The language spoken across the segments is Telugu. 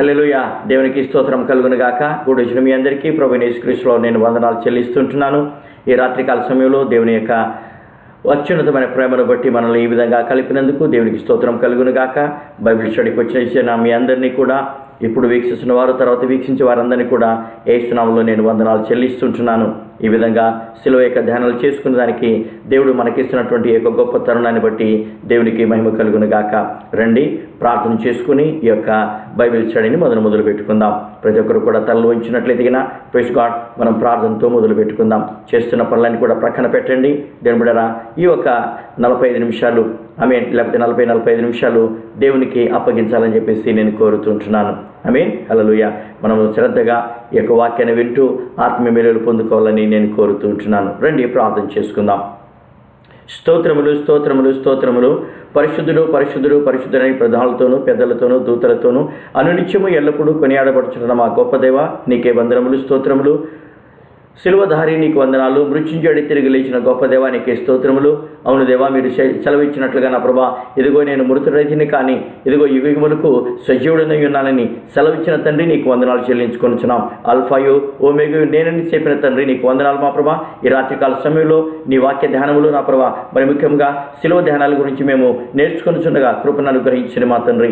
హల్లెలూయా. దేవునికి స్తోత్రం కలుగును గాక. కూడి వచ్చిన మీ అందరికీ ప్రభువైన యేసుక్రీస్తులో నేను వందనాలు చెల్లిస్తుంటున్నాను. ఈ రాత్రికాల సమయంలో దేవుని యొక్క అత్యున్నతమైన ప్రేమను బట్టి మనల్ని ఈ విధంగా కలిపినందుకు దేవునికి స్తోత్రం కలుగును గాక. బైబిల్ స్టడీకి వచ్చిన మీ అందరినీ కూడా, ఇప్పుడు వీక్షిస్తున్న వారు, తర్వాత వీక్షించే వారందరినీ కూడా యేసు నామములో నేను వందనాలు చెల్లిస్తుంటున్నాను. ఈ విధంగా శిలువ యొక్క ధ్యానాలు చేసుకునే దానికి దేవుడు మనకిస్తున్నటువంటి యొక్క గొప్ప తరుణాన్ని బట్టి దేవునికి మహిమ కలుగును గాక. రండి, ప్రార్థన చేసుకుని ఈ యొక్క బైబిల్ స్టడీని మొదలు పెట్టుకుందాం. ప్రతి ఒక్కరు కూడా తలలు ఉంచినట్లయితే ప్రైజ్ గాడ్, మనం ప్రార్థనతో మొదలు పెట్టుకుందాం. చేస్తున్న పనులన్నీ కూడా ప్రక్కన పెట్టండి. దేవుని బిడ్డలారా, ఈ యొక్క 45 నిమిషాలు లేకపోతే 45 నిమిషాలు దేవునికి అప్పగించాలని చెప్పేసి నేను కోరుతుంటున్నాను. హల్లెలూయా. మనము శ్రద్ధగా ఈ యొక్క వాక్యాన్ని వింటూ ఆత్మీయ మేలులు పొందుకోవాలని నేను కోరుతుంటున్నాను. రండి, ప్రార్థన చేసుకుందాం. స్తోత్రములు స్తోత్రములు స్తోత్రములు. పరిశుద్ధుడు పరిశుద్ధుడు పరిశుద్ధుడని ప్రధానులతోనూ పెద్దలతోనూ దూతలతోనూ అనునిత్యము ఎల్లప్పుడూ కొనియాడబడుచున్న మా గొప్ప దేవ, నీకే వందనములు స్తోత్రములు. శిలువధారి నీకు వందనాలు. మృత్యుంజయుడి తిరిగి లేచిన గొప్ప దేవా, నీకే స్తోత్రములు. అవును దేవా, మీరు సెలవిచ్చినట్లుగా నా ప్రభా, ఇదిగో నేను మృతుడైతిని కానీ ఇదిగో యుగములకు సజీవుడనై ఉన్నానని సెలవిచ్చిన తండ్రి, నీకు వందనాలు చెల్లించుకొనుచున్నాం. ఆల్ఫాయు ఓమేగు నేనని చెప్పిన తండ్రి, నీకు వందనాలు మా ప్రభా. ఈ రాత్రికాల సమయంలో నీ వాక్య ధ్యానములు నా ప్రభా, మరి ముఖ్యంగా శిలువ ధ్యానాల గురించి మేము నేర్చుకొనుచుండగా కృపను అనుగ్రహించిన మా తండ్రి,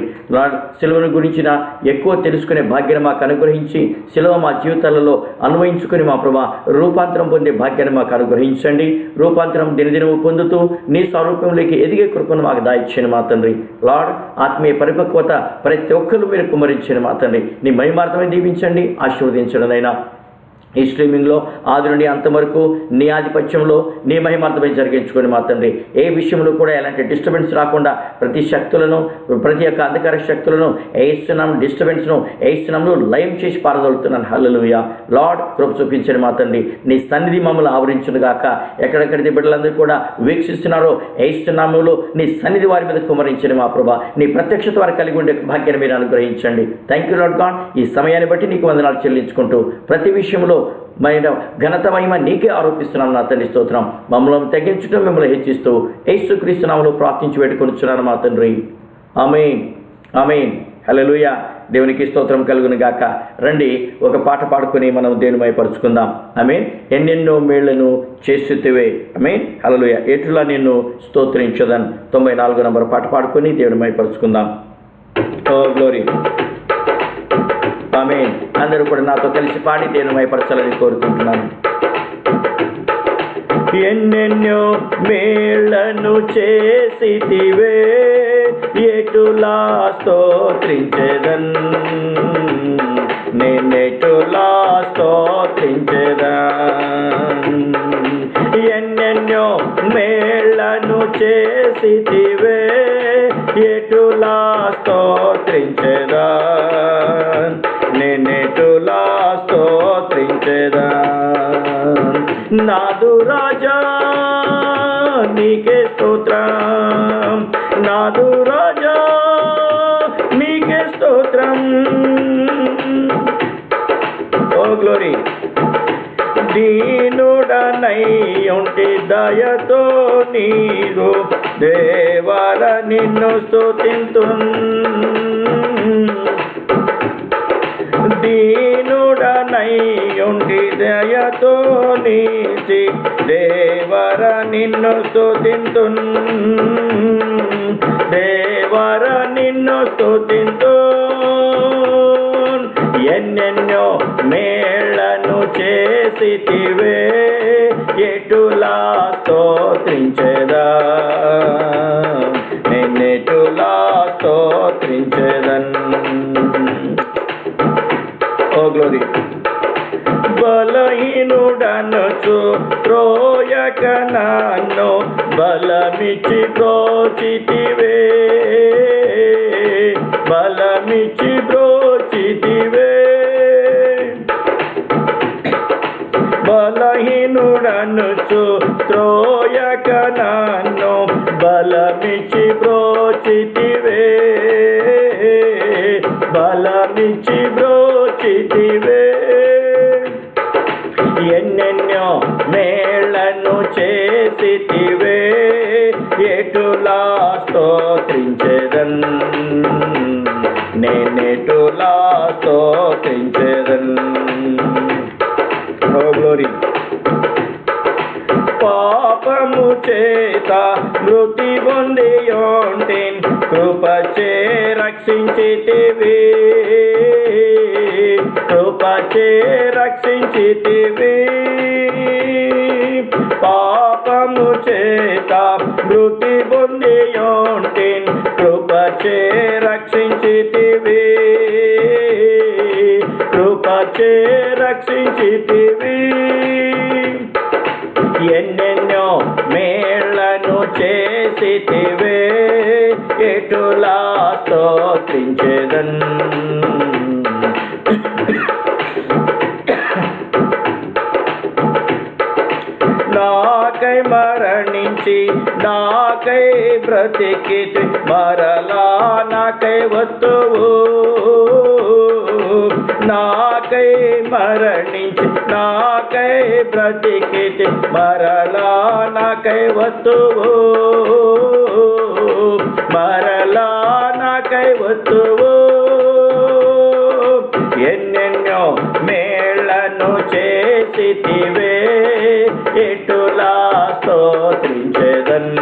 శిలువను గురించిన ఎక్కువ తెలుసుకునే భాగ్యాన్ని మాకు అనుగ్రహించి శిలువ మా జీవితాలలో అన్వయించుకుని మా ప్రభా రూపాంతరం పొందే భాగ్యాన్ని మాకు అనుగ్రహించండి. రూపాంతరం దినదినము పొందుతూ నీ స్వరూపంలోకి ఎదిగే కృపను మాకు దాయిచ్చిన మా తండ్రి. లార్డ్, ఆత్మీయ పరిపక్వత ప్రతి ఒక్కరు మీరు కుమ్మరించిన మా తండ్రి, నీ మహిమార్థమే దీవించండి, ఆశీర్వదించడనైనా ఈ స్ట్రీమింగ్లో ఆది నుండి అంత వరకు నీ ఆధిపత్యంలో నీ మహిమార్థమై జరిగించుకొని మా తండ్రి, ఏ విషయంలో కూడా ఎలాంటి డిస్టర్బెన్స్ రాకుండా ప్రతి శక్తులను, ప్రతి ఒక్క అంధకార శక్తులను ఏస్తున్నాం, డిస్టర్బెన్స్ను ఏస్తున్నాంలో లయం చేసి పారదోలుతున్నాను. హల్లెలూయా. లార్డ్, కృప చూపించండి మా తండ్రి. నీ సన్నిధి మమ్మల్ని ఆవరించును గాక. ఎక్కడెక్కడైతే బిడ్డలందరూ కూడా వీక్షిస్తున్నారో ఏస్తున్నాములో నీ సన్నిధి వారి మీద కుమరించండి మా ప్రభా. నీ ప్రత్యక్షత వారు కలిగి ఉండే భాగ్యాన్ని మీరు అనుగ్రహించండి. Thank you lord God. ఈ సమయాన్ని బట్టి నీకు వందనాలు చెల్లించుకుంటూ ప్రతి విషయంలో ఘనత మహిమ నీకే ఆరోపిస్తున్నాను నా తండ్రి. స్తోత్రం. మమ్మల్ని తగ్గించడం, మిమ్మల్ని హెచ్చిస్తూ యేసుక్రీస్తు నామములో ప్రార్థించి వేడుకొనుచున్నాను మా తండ్రి. ఆమేన్, ఆమేన్. హల్లెలూయా. దేవునికి స్తోత్రం కలుగును గాక. రండి, ఒక పాట పాడుకొని మనం దేవుని మహిమపరుచుకుందాం. ఆమేన్. ఎన్నెన్నో మేళ్లను చేస్తుతివే. ఆమేన్. హల్లెలూయా. ఎటులా నిన్ను స్తోత్రించదన్. 94 నంబర్ పాట పాడుకొని దేవుని మహిమపరుచుకుందాం. Oh glory. ఆమేన్. అందరూ కూడా నాతో కలిసి పాడి దేవుని మహిమపరచాలని కోరుకుంటున్నాను. ఎన్నెన్నో మేళ్లను చేసితివే, ఎటులా స్తోత్రించెదన్, నేనెటులా స్తోత్రించెదన్. ఎన్నెన్నో మేళ్లను చేసితివే, ఎటులా స్తోత్రించెదన్, నేనెటులా స్తోత్రించెదన్. నాదు రాజా నీకే స్తోత్రం, నాదు రాజా నీకే స్తోత్రం. Oh glory. దీనుడనై ఉంటి దయతో నీరు దేవర నిన్ను స్తుతింతున్, దీనుడనై ఉంటి దయతో నీతి దేవర నిన్ను స్తుతింతున్, దేవర నిన్ను స్తుతింతున్. ఎన్నెన్నో మేళ్లను చేసితివే, ఎటులా స్తోత్రించెదా, నేనెటులా స్తోత్రించెదన్. Oh glory. బలహీనుడనుచు త్రోయక నన్ను బలమిచ్చి బ్రోచితివే, బలమిచ్చి బ్రోచితివే. బలహీనుడనుచు త్రోయక నన్ను బలమిచ్చి బ్రోచితివే, బలమిచ్చి బ్రోచితివే. ఎన్నెన్నో మేళ్లను చేసితివే, ఎటులా స్తోత్రించెదన్, నేనెటులా స్తోత్రించెదన్. Oh glory. పాపము చేత మృతి పొందియోంటేన్ కృపచే రక్షించితివి, కృపచే రక్షించితివి. పాపము చేత మృతి పొందియోంటేన్ కృపచే రక్షించితివి, కృపచే రక్షించితివి. ఎన్నెన్నో మేళ్లను చేసితివే, ఎటులా స్తోత్రించెదన్. నాకై మరణించి నాకై బ్రతికితి, మరలా నాకై వత్తువు. నాకై మరణించి నాకై బ్రతికితి, మరలా నాకై వత్తువు, మరలా నాకై వత్తువు. ఎన్నెన్నో మేళ్లను చేసితివే, ఎటులా స్తోత్రించెదన్,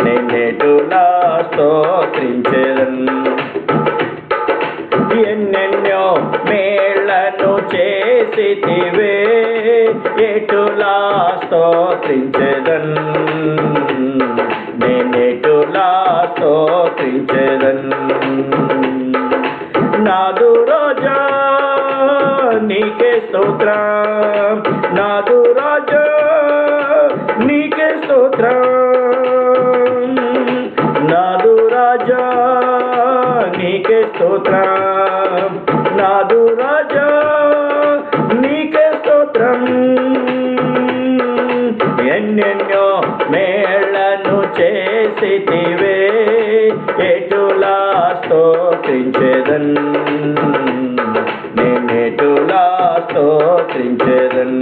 నేనెటులా స్తోత్రించెదన్. ఎన్నెన్నో మేళ్లను చేసితివే, ఎటులా స్తోత్రించెదన్, నేనెటులా స్తోత్రించెదన్. నాదు రాజా నీకే స్తోత్రం, నాదు రాజా నీకే స్తోత్రం, నాదు రాజా నీకే స్తోత్రం, నాదు రాజా నీకే స్తోత్రం. ఎన్నెన్నో మేళ్లను చేసితివే, ఎటులా స్తోత్రించెదన్, నేనెటులా స్తోత్రించెదన్.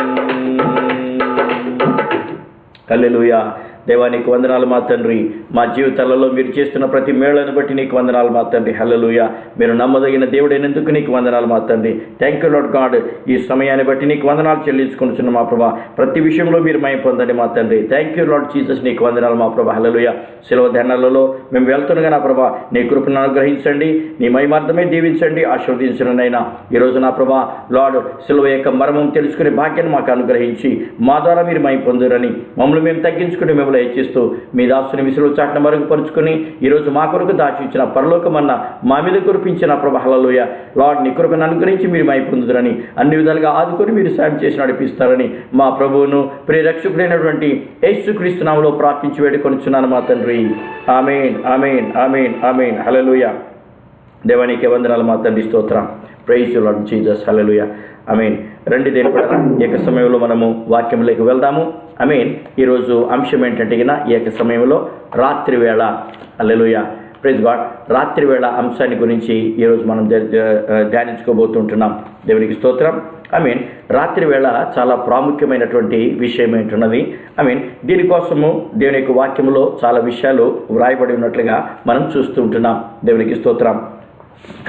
హల్లెలూయా. దేవా నీకు వందనాలు మా తండ్రి. మా జీవితాలలో మీరు చేస్తున్న ప్రతి మేళ్లను బట్టి నీకు వందనాలు మా తండ్రి. హల్లెలూయా. మీరు నమ్మదగిన దేవుడైనందుకు నీకు వందనాలు మా తండ్రి. Thank you lord God. ఈ సమయాన్ని బట్టి నీకు వందనాలు చెల్లించుకుంటున్నాం మా ప్రభా. ప్రతి విషయంలో మీరు మహిమ పొందండి మా తండ్రి. Thank you lord Jesus. నీకు వందనాలు మా ప్రభా. హల్లెలూయా. శిలువ ధ్యానాలలో మేము వెళ్తుండగా నా ప్రభా నీ కృపను అనుగ్రహించండి, నీ మహిమార్థమే దీవించండి, ఆశీర్వదించండినైనా. ఈరోజు నా ప్రభా లార్డ్ శిలువ యొక్క మర్మం తెలుసుకునే భాగ్యాన్ని మాకు అనుగ్రహించి మా ద్వారా మీరు మహిమ పొందురని మమ్మల్ని మేము తగ్గించుకుని మిమ్మల్ని హెచ్చిస్తూ మీ దాసుని విసులు చాటును మరుగుపరుచుకుని ఈరోజు మా కొరకు దాచి ఇచ్చిన పరలోకమన్న మా మీద కురిపించిన ప్రభా హల్లెలూయా. లార్డ్ నీ కృపను అనుగ్రహించి మీరు మహిమ పొందుదరని, అన్ని విధాలుగా ఆదుకొని మీరు సాయం చేసి నడిపిస్తారని మా ప్రభువును ప్రియరక్షకుడైనటువంటి యేసుక్రీస్తు నామములో ప్రార్థించి వేడుకొనుచున్నాను మా తండ్రి. ఆమేన్, ఆమేన్, ఆమేన్, ఆమేన్. హల్లెలూయా. దేవానికి వందనాలు మా తండ్రి. స్తోత్రం. Praise you Lord Jesus. Hallelujah. Amen. రండి దేని కూడా ఏక సమయంలో మనము వాక్యంలోకి వెళ్దాము. ఆమేన్. ఈరోజు అంశం ఏంటంటే ఈ యొక్క సమయంలో రాత్రి వేళ. హల్లెలూయా. Praise God. రాత్రి వేళ అంశాన్ని గురించి ఈరోజు మనం ధ్యానించుకోబోతుంటున్నాం. దేవునికి స్తోత్రం. ఆమేన్. రాత్రి వేళ చాలా ప్రాముఖ్యమైనటువంటి విషయం ఏంటున్నది. ఆమేన్. దీనికోసము దేవుని యొక్క వాక్యంలో చాలా విషయాలు వ్రాయబడి ఉన్నట్లుగా మనం చూస్తూ ఉంటున్నాం. దేవునికి స్తోత్రం.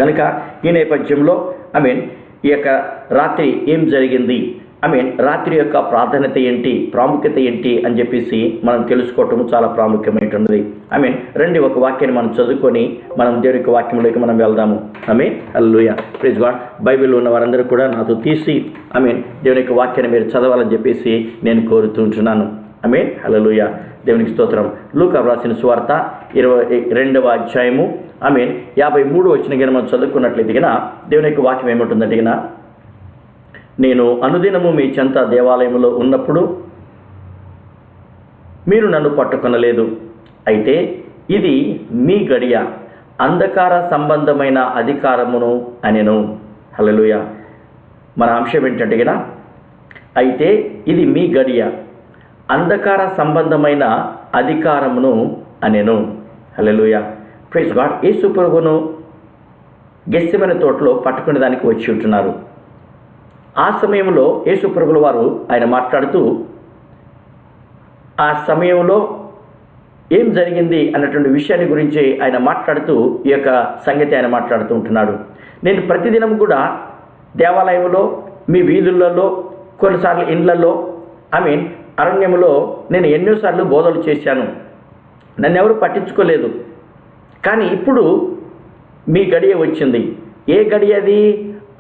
కనుక ఈ నేపథ్యంలో ఆమేన్ ఈ యొక్క రాత్రి ఏం జరిగింది, రాత్రి యొక్క ప్రాధాన్యత ఏంటి, ప్రాముఖ్యత ఏంటి అని చెప్పేసి మనం తెలుసుకోవటం చాలా ప్రాముఖ్యమైనది. రండి ఒక వాక్యాన్ని మనం చదువుకొని మనం దేవుని యొక్క వాక్యంలోకి మనం వెళ్దాము. హల్లెలూయా. Praise God. బైబిల్లో ఉన్న వారందరూ కూడా నాతో తీసి దేవుని యొక్క వాక్యాన్ని మీరు చదవాలని చెప్పేసి నేను కోరుతుంటున్నాను. హల్లెలూయా. దేవునికి స్తోత్రం. లూకా వ్రాసిన సువార్త 22వ అధ్యాయము 53 వచ్చిన గిన మనం చదువుకున్నట్లయితే గిన దేవుని యొక్క వాక్యం ఏముంటుందంటే గిన, నేను అనుదినము మీ చెంత దేవాలయంలో ఉన్నప్పుడు మీరు నన్ను పట్టుకొనలేదు, అయితే ఇది మీ గడియ, అంధకార సంబంధమైన అధికారమును అనెను. హల్లెలూయా. మన అంశం ఏంటంటే గిన, అయితే ఇది మీ గడియ, అంధకార సంబంధమైన అధికారమును అనెను. హల్లెలూయా. Praise God. యేసు ప్రభువును గెత్సెమనే తోటలో పట్టుకునే దానికి వచ్చి ఉంటున్నారు. ఆ సమయంలో యేసు ప్రభువుల వారు ఆయన మాట్లాడుతూ ఆ సమయంలో ఏం జరిగింది అన్నటువంటి విషయాన్ని గురించి ఆయన మాట్లాడుతూ ఈ యొక్క సంగతి ఆయన మాట్లాడుతూ ఉంటున్నాడు. నేను ప్రతిదినం కూడా దేవాలయంలో, మీ వీధులలో, కొన్నిసార్లు ఇండ్లలో, అరణ్యములో నేను ఎన్నోసార్లు బోధలు చేశాను. నన్ను ఎవరు పట్టించుకోలేదు. కానీ ఇప్పుడు మీ గడియ వచ్చింది. ఏ గడియ అది?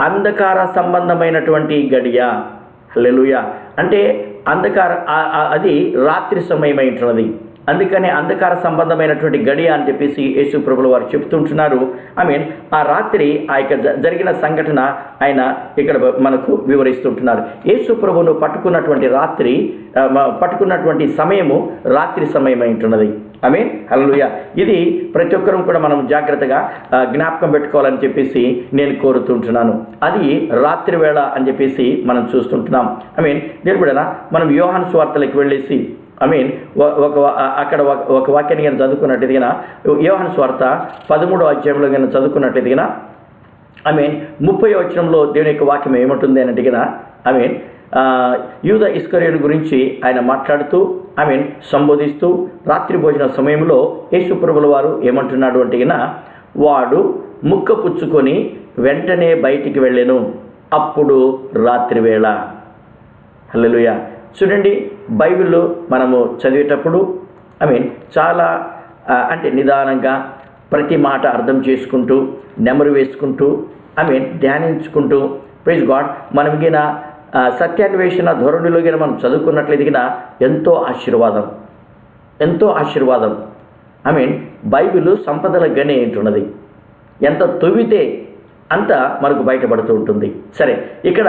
అంధకార సంబంధమైనటువంటి గడియ. హల్లెలూయా. అంటే అది రాత్రి సమయమై ఉంటున్నది. అందుకనే అంధకార సంబంధమైనటువంటి గడియ అని చెప్పేసి యేసు ప్రభుల వారు చెప్తుంటున్నారు. ఆ రాత్రి ఆ యొక్క జరిగిన సంఘటన ఆయన ఇక్కడ మనకు వివరిస్తుంటున్నారు. యేసు ప్రభువును పట్టుకున్నటువంటి సమయము రాత్రి సమయమై ఉంటున్నది. హల్లెలూయా. ఇది ప్రతి ఒక్కరూ కూడా మనం జాగ్రత్తగా జ్ఞాపకం పెట్టుకోవాలని చెప్పేసి నేను కోరుతుంటున్నాను. అది రాత్రి వేళ అని చెప్పేసి మనం చూస్తుంటున్నాం. దీని కూడా మనం యోహాను సువార్తలకు వెళ్ళేసి అక్కడ ఒక వాక్యాన్ని కానీ చదువుకున్నట్లయితే యోహాను సువార్త 13వ అధ్యాయంలో కానీ చదువుకున్నట్లయితే 30వ వచనంలో దేవుని యొక్క వాక్యం ఏమంటుంది అని అడిగిన యూదా ఇస్కరియోతు గురించి ఆయన మాట్లాడుతూ సంబోధిస్తూ రాత్రి భోజన సమయంలో యేసు ప్రభుల వారు ఏమంటున్నాడు అంటే వాడు ముక్క పుచ్చుకొని వెంటనే బయటికి వెళ్ళెను, అప్పుడు రాత్రి వేళ. హల్లెలూయా. చూడండి, బైబిల్లో మనము చదివేటప్పుడు చాలా నిదానంగా ప్రతి మాట అర్థం చేసుకుంటూ, నెమరు వేసుకుంటూ, ధ్యానించుకుంటూ, ప్రైజ్ గాడ్, మనం సత్యాన్వేషణ ధోరణిలో మనం చదువుకున్నట్లయితే ఎంతో ఆశీర్వాదం. బైబిల్ సంపదల గని ఏంటున్నది. ఎంత తొవ్వితే అంత మనకు బయటపడుతూ ఉంటుంది. సరే, ఇక్కడ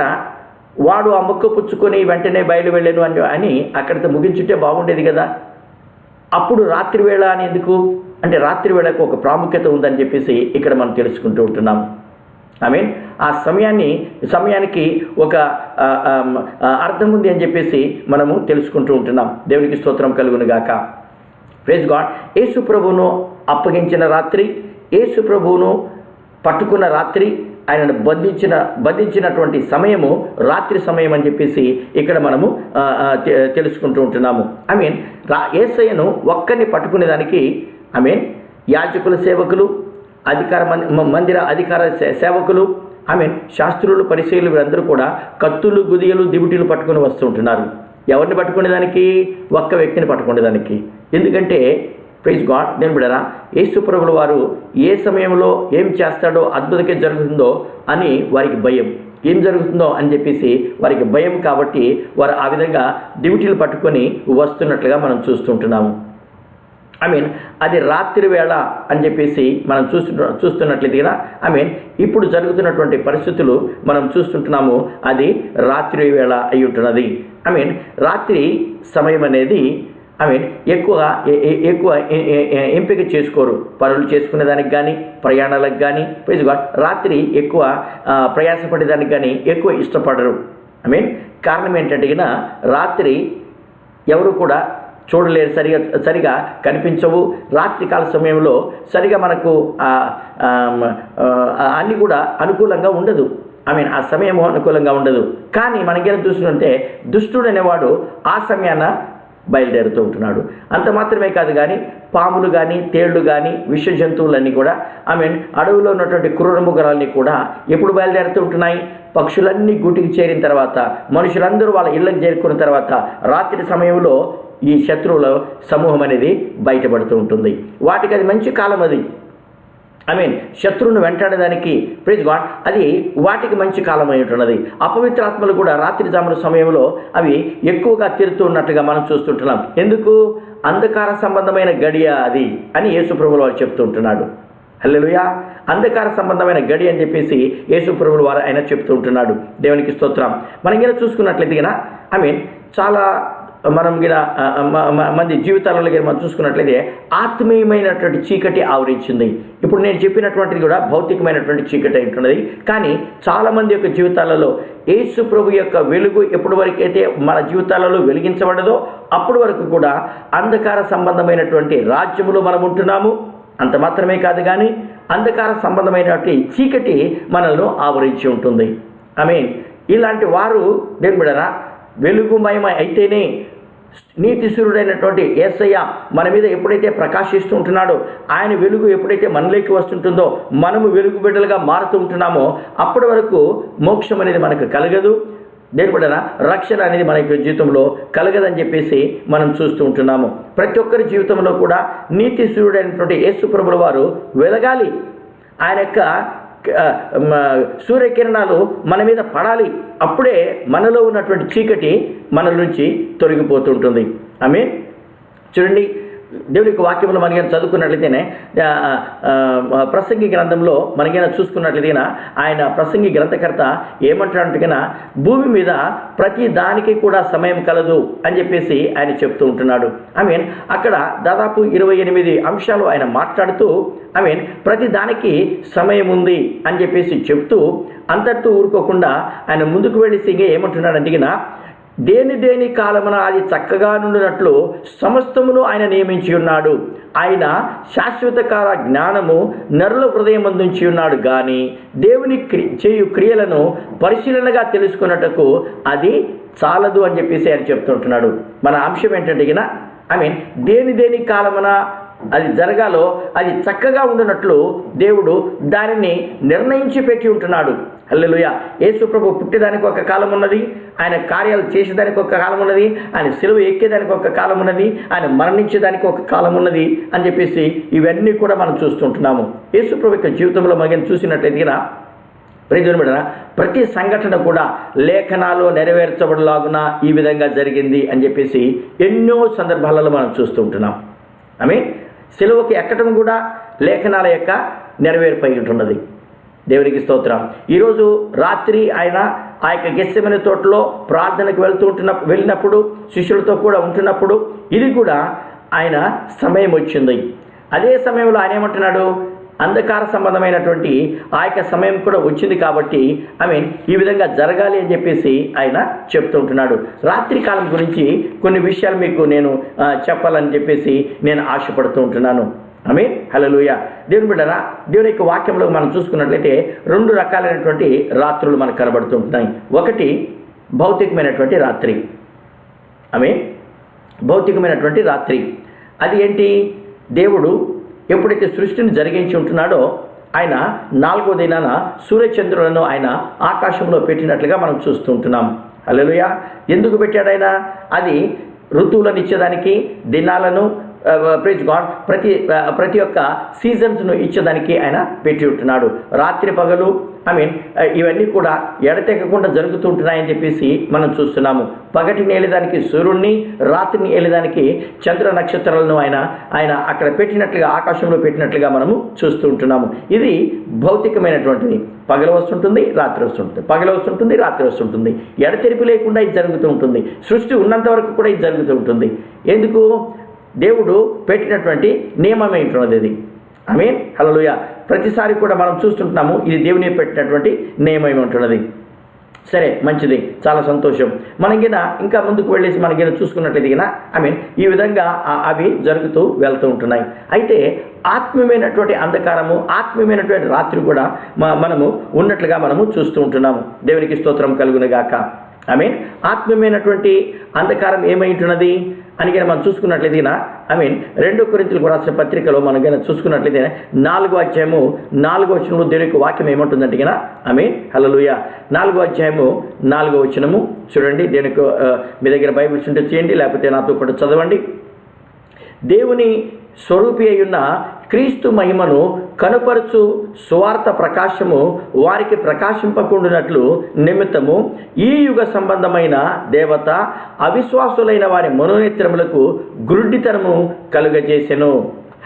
వాడు ఆ ముక్క పుచ్చుకొని వెంటనే బయలు వెళ్ళాను అని అక్కడితో ముగించుంటే బాగుండేది కదా. అప్పుడు రాత్రి వేళ అని ఎందుకు అంటే రాత్రి వేళకు ఒక ప్రాముఖ్యత ఉందని చెప్పేసి ఇక్కడ మనం తెలుసుకుంటూ ఉంటున్నాం. ఆ సమయానికి ఒక అర్థం ఉంది అని చెప్పేసి మనము తెలుసుకుంటూ ఉంటున్నాం. దేవునికి స్తోత్రం కలుగును గాక. Praise God. యేసు ప్రభువును అప్పగించిన రాత్రి, యేసు ప్రభువును పట్టుకున్న రాత్రి, ఆయనను బంధించినటువంటి సమయము రాత్రి సమయం అని చెప్పేసి ఇక్కడ మనము తెలుసుకుంటూ ఉంటున్నాము. యేసయ్యను ఒక్కరిని పట్టుకునేదానికి యాజకుల సేవకులు, మందిర అధికార సేవకులు, శాస్త్రులు, పరిచయులు వీరందరూ కూడా కత్తులు, గుదియలు, దిబుటీలు పట్టుకుని వస్తూ ఉంటున్నారు. ఎవరిని పట్టుకునేదానికి? ఒక్క వ్యక్తిని పట్టుకునేదానికి. ఎందుకంటే ప్రైజ్ గాడ్, నేను బిడ్డరా, యేసు ప్రభువుల వారు ఏ సమయంలో ఏం చేస్తాడో, అద్భుతంగా జరుగుతుందో అని వారికి భయం. ఏం జరుగుతుందో అని చెప్పేసి వారికి భయం. కాబట్టి వారు ఆ విధంగా డ్యూటీలు పట్టుకొని వస్తున్నట్లుగా మనం చూస్తుంటున్నాము. అది రాత్రి వేళ అని చెప్పేసి మనం చూస్తున్నట్లయితే ఇప్పుడు జరుగుతున్నటువంటి పరిస్థితులు మనం చూస్తుంటున్నాము. అది రాత్రి వేళ అయి ఉంటున్నది. రాత్రి సమయం అనేది ఎక్కువ ఎంపిక చేసుకోరు. పనులు చేసుకునే దానికి కానీ, ప్రయాణాలకు కానీ, ప్రైజ్ గాడ్, రాత్రి ఎక్కువ ప్రయాసపడేదానికి కానీ ఎక్కువ ఇష్టపడరు. కారణం ఏంటంటే రాత్రి ఎవరు కూడా చూడలేరు, సరిగా కనిపించవు. రాత్రికాల సమయంలో సరిగా మనకు అన్నీ కూడా అనుకూలంగా ఉండదు. ఆ సమయము అనుకూలంగా ఉండదు. కానీ మనకేం చూస్తుంటే దుష్టుడు అనేవాడు ఆ సమయాన బయలుదేరుతూ ఉంటున్నాడు. అంత మాత్రమే కాదు కానీ పాములు కానీ, తేళ్లు కానీ, విష జంతువులన్నీ కూడా అడవిలో ఉన్నటువంటి క్రూర మృగాలన్నీ కూడా ఎప్పుడు బయలుదేరుతూ ఉంటున్నాయి? పక్షులన్నీ గూటికి చేరిన తర్వాత, మనుషులందరూ వాళ్ళ ఇళ్ళకి చేరుకున్న తర్వాత రాత్రి సమయంలో ఈ శత్రువుల సమూహం అనేది బయటపడుతూ ఉంటుంది. వాటికి అది మంచి కాలం. అది శత్రువును వెంటాడడానికి, ప్రైజ్ గాడ్, అది వాటికి మంచి కాలం అయి ఉంటున్నది. అపవిత్రాత్మలు కూడా రాత్రి జాముల సమయంలో అవి ఎక్కువగా తిరుగుతూ ఉన్నట్టుగా మనం చూస్తుంటున్నాం. ఎందుకు? అంధకార సంబంధమైన గడియ అది అని యేసు ప్రభువుల వారు చెప్తూ ఉంటున్నాడు. హల్లెలూయా. అంధకార సంబంధమైన గడి అని చెప్పేసి యేసు ప్రభువుల వారు ఆయన చెప్తూ ఉంటున్నాడు. దేవునికి స్తోత్రం. మనం చూసుకున్నట్లయితే చాలా మనం మంది జీవితాలలో మనం చూసుకున్నట్లయితే ఆత్మీయమైనటువంటి చీకటి ఆవరించింది. ఇప్పుడు నేను చెప్పినటువంటిది కూడా భౌతికమైనటువంటి చీకటి ఉంటున్నది. కానీ చాలామంది యొక్క జీవితాలలో యేసు ప్రభు యొక్క వెలుగు ఎప్పటి వరకైతే మన జీవితాలలో వెలిగించబడదో అప్పటి వరకు కూడా అంధకార సంబంధమైనటువంటి రాజ్యములో మనం ఉంటున్నాము. అంత మాత్రమే కాదు కానీ అంధకార సంబంధమైనటువంటి చీకటి మనల్ని ఆవరించి ఉంటుంది. ఇలాంటి వారు దేవుని బిడ్డలారా, వెలుగుమయం అయితేనే నీతి సూర్యుడైనటువంటి యేసయ్య మన మీద ఎప్పుడైతే ప్రకాశిస్తూ ఉంటున్నాడో, ఆయన వెలుగు ఎప్పుడైతే మనలోకి వస్తుంటుందో, మనము వెలుగు బిడ్డలుగా మారుతూ ఉంటున్నామో, అప్పటి వరకు మోక్షం అనేది మనకు కలగదు. దేని బిడ్డరా, రక్షణ అనేది మన యొక్క జీవితంలో కలగదని చెప్పేసి మనం చూస్తూ ఉంటున్నాము. ప్రతి ఒక్కరి జీవితంలో కూడా నీతి సూర్యుడైనటువంటి యేసు ప్రభుల వారు వెలగాలి. ఆయన యొక్క సూర్యకిరణాలు మన మీద పడాలి. అప్పుడే మనలో ఉన్నటువంటి చీకటి మన నుంచి తొలగిపోతుంటుంది. ఆమేన్. చూడండి, దేవుని యొక్క వాక్యంలో మనకైనా చదువుకున్నట్లయితేనే ప్రసంగి గ్రంథంలో మనకైనా చూసుకున్నట్లయితే ఆయన ప్రసంగి గ్రంథకర్త ఏమంటాడంటే, భూమి మీద ప్రతి దానికి కూడా సమయం కలదు అని చెప్పేసి ఆయన చెప్తూ ఉంటున్నాడు. అక్కడ దాదాపు 28 అంశాలు ఆయన మాట్లాడుతూ ప్రతి దానికి సమయం ఉంది అని చెప్పేసి చెప్తూ అంతటితో ఊరుకోకుండా ఆయన ముందుకు వెళ్ళి ఏమంటున్నాడంటే, దేని కాలమున అది చక్కగా నుండినట్లు సమస్తమును ఆయన నియమించి ఉన్నాడు. ఆయన శాశ్వత కాల జ్ఞానము నరుల హృదయం అందించి ఉన్నాడు కానీ దేవుని చేయు క్రియలను పరిశీలనగా తెలుసుకున్నట్టుకు అది చాలదు అని చెప్పేసి ఆయన చెప్తుంటున్నాడు. మన అంశం ఏంటంటే దేని కాలమున అది జరగాలో అది చక్కగా ఉండినట్లు దేవుడు దానిని నిర్ణయించి పెట్టి ఉంటున్నాడు. హల్లెలూయా. యేసు ప్రభు పుట్టేదానికి ఒక కాలం ఉన్నది, ఆయన కార్యాలు చేసేదానికి ఒక కాలం ఉన్నది, ఆయన సిలువ ఎక్కేదానికి ఒక కాలం ఉన్నది, ఆయన మరణించేదానికి ఒక కాలం ఉన్నది అని చెప్పేసి ఇవన్నీ కూడా మనం చూస్తుంటున్నాము. యేసు ప్రభు యొక్క జీవితంలో మనం చూసినట్లయితే ప్రతి సంఘటన కూడా లేఖనాలు నెరవేర్చబడలాగున ఈ విధంగా జరిగింది అని చెప్పేసి ఎన్నో సందర్భాలలో మనం చూస్తూ ఉంటున్నాం. సిలువకి ఎక్కడం కూడా లేఖనాల యొక్క నెరవేర్పై ఉంటున్నది. దేవునికి స్తోత్రం. ఈరోజు రాత్రి ఆయన ఆ యొక్క గెత్సెమనే తోటలో ప్రార్థనకు వెళ్ళినప్పుడు శిష్యులతో కూడా ఉంటున్నప్పుడు ఇది కూడా ఆయన సమయం వచ్చింది. అదే సమయంలో ఆయన ఏమంటున్నాడు, అంధకార సంబంధమైనటువంటి ఆ యొక్క సమయం కూడా వచ్చింది కాబట్టి ఈ విధంగా జరగాలి అని చెప్పేసి ఆయన చెప్తూ ఉంటున్నాడు. రాత్రి కాలం గురించి కొన్ని విషయాలు మీకు నేను చెప్పాలని చెప్పేసి నేను ఆశపడుతూ ఉంటున్నాను. ఆమేన్. హల్లెలూయా. దేవుని బిడ్డరా, దేవుని యొక్క వాక్యంలో మనం చూసుకున్నట్లయితే 2 రకాలైనటువంటి రాత్రులు మనకు కనబడుతూ ఉంటున్నాయి. ఒకటి భౌతికమైనటువంటి రాత్రి. ఆమేన్. భౌతికమైనటువంటి రాత్రి అది ఏంటి? దేవుడు ఎప్పుడైతే సృష్టిని జరిగించి ఉంటున్నాడో ఆయన 4వ దినాన సూర్యచంద్రులను ఆయన ఆకాశంలో పెట్టినట్లుగా మనం చూస్తూ ఉంటున్నాం. హల్లెలూయా. ఎందుకు పెట్టాడు ఆయన? అది ఋతువులను ఇచ్చేదానికి, దినాలను ప్రైజ్ గాడ్ ప్రతి ఒక్క సీజన్స్ను ఇచ్చేదానికి ఆయన పెట్టి ఉంటున్నాడు. రాత్రి పగలు ఇవన్నీ కూడా ఎడతెగకుండా జరుగుతూ ఉంటున్నాయని చెప్పేసి మనం చూస్తున్నాము. పగటిని ఏలేదానికి సూర్యుడిని, రాత్రిని ఏలేదానికి చంద్ర నక్షత్రాలను ఆయన అక్కడ పెట్టినట్లుగా, ఆకాశంలో పెట్టినట్లుగా మనము చూస్తూ ఉంటున్నాము. ఇది భౌతికమైనటువంటిది. పగలు వస్తుంటుంది, రాత్రి వస్తుంటుంది, పగలు వస్తుంటుంది, రాత్రి వస్తుంటుంది. ఎడతెరిపి లేకుండా ఇది జరుగుతూ ఉంటుంది. సృష్టి ఉన్నంత వరకు కూడా ఇది జరుగుతూ ఉంటుంది. ఎందుకు? దేవుడు పెట్టినటువంటి నియమమే ఉంటున్నది ఇది. ఆమేన్. హల్లెలూయా. ప్రతిసారి కూడా మనం చూస్తుంటున్నాము ఇది దేవుని పెట్టినటువంటి నియమం ఉంటున్నది. సరే, మంచిది, చాలా సంతోషం. మనకిన ఇంకా ముందుకు వెళ్ళేసి మనకిన చూసుకున్నట్లయితే ఈ విధంగా అవి జరుగుతూ వెళ్తూ ఉంటున్నాయి. అయితే ఆత్మీయమైనటువంటి అంధకారము, ఆత్మీయమైనటువంటి రాత్రి కూడా మనము ఉన్నట్లుగా మనము చూస్తూ ఉంటున్నాము. దేవునికి స్తోత్రం కలుగునుగాక. ఆమేన్. ఆత్మీయమైనటువంటి అంధకారం ఏమైంటున్నది అని మనం చూసుకున్నట్లయితే 2 కొరింథీయులకు రాసిన పత్రికలో మనం చూసుకున్నట్లయితే 4వ అధ్యాయము 4వ వచనంలో దేవుని యొక్క వాక్యం ఏమంటుందంటే ఆమేన్. హల్లెలూయా. 4వ అధ్యాయము 4వ వచనము చూడండి. దేవుని మీ దగ్గర బైబిల్స్ ఉంటే చేయండి, లేకపోతే నాతో కూడా చదవండి. దేవుని స్వరూపి అయ్యున్న క్రీస్తు మహిమను కనుపరచు సువార్త ప్రకాశము వారికి ప్రకాశింపకుండునట్లు నిమిత్తము ఈ యుగ సంబంధమైన దేవత అవిశ్వాసులైన వారి మనోనేత్రములకు గురుడితనము కలుగజేసెను.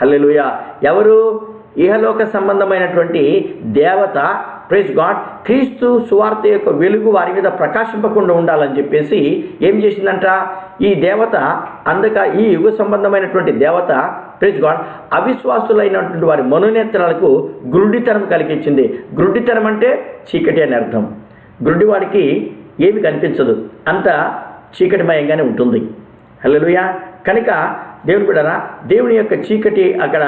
హల్లెలూయా. ఎవరు? ఇహలోక సంబంధమైనటువంటి దేవత, ప్రైజ్ గాడ్, క్రీస్తు సువార్త యొక్క వెలుగు వారి మీద ప్రకాశింపకుండా ఉండాలని చెప్పేసి ఏం చేసిందంట? ఈ దేవత ఈ యుగ సంబంధమైనటువంటి దేవత, ప్రైజ్ గాడ్, అవిశ్వాసులైనటువంటి వారి మనోనేత్రాలకు గురుడితనం కలిగించింది. గురుడితనం అంటే చీకటి అని అర్థం. గురుడివాడికి ఏమి కనిపించదు, అంత చీకటిమయంగానే ఉంటుంది. హల్లెలూయా. కనుక దేవుని బిడ్డరా, దేవుని యొక్క చీకటి అక్కడ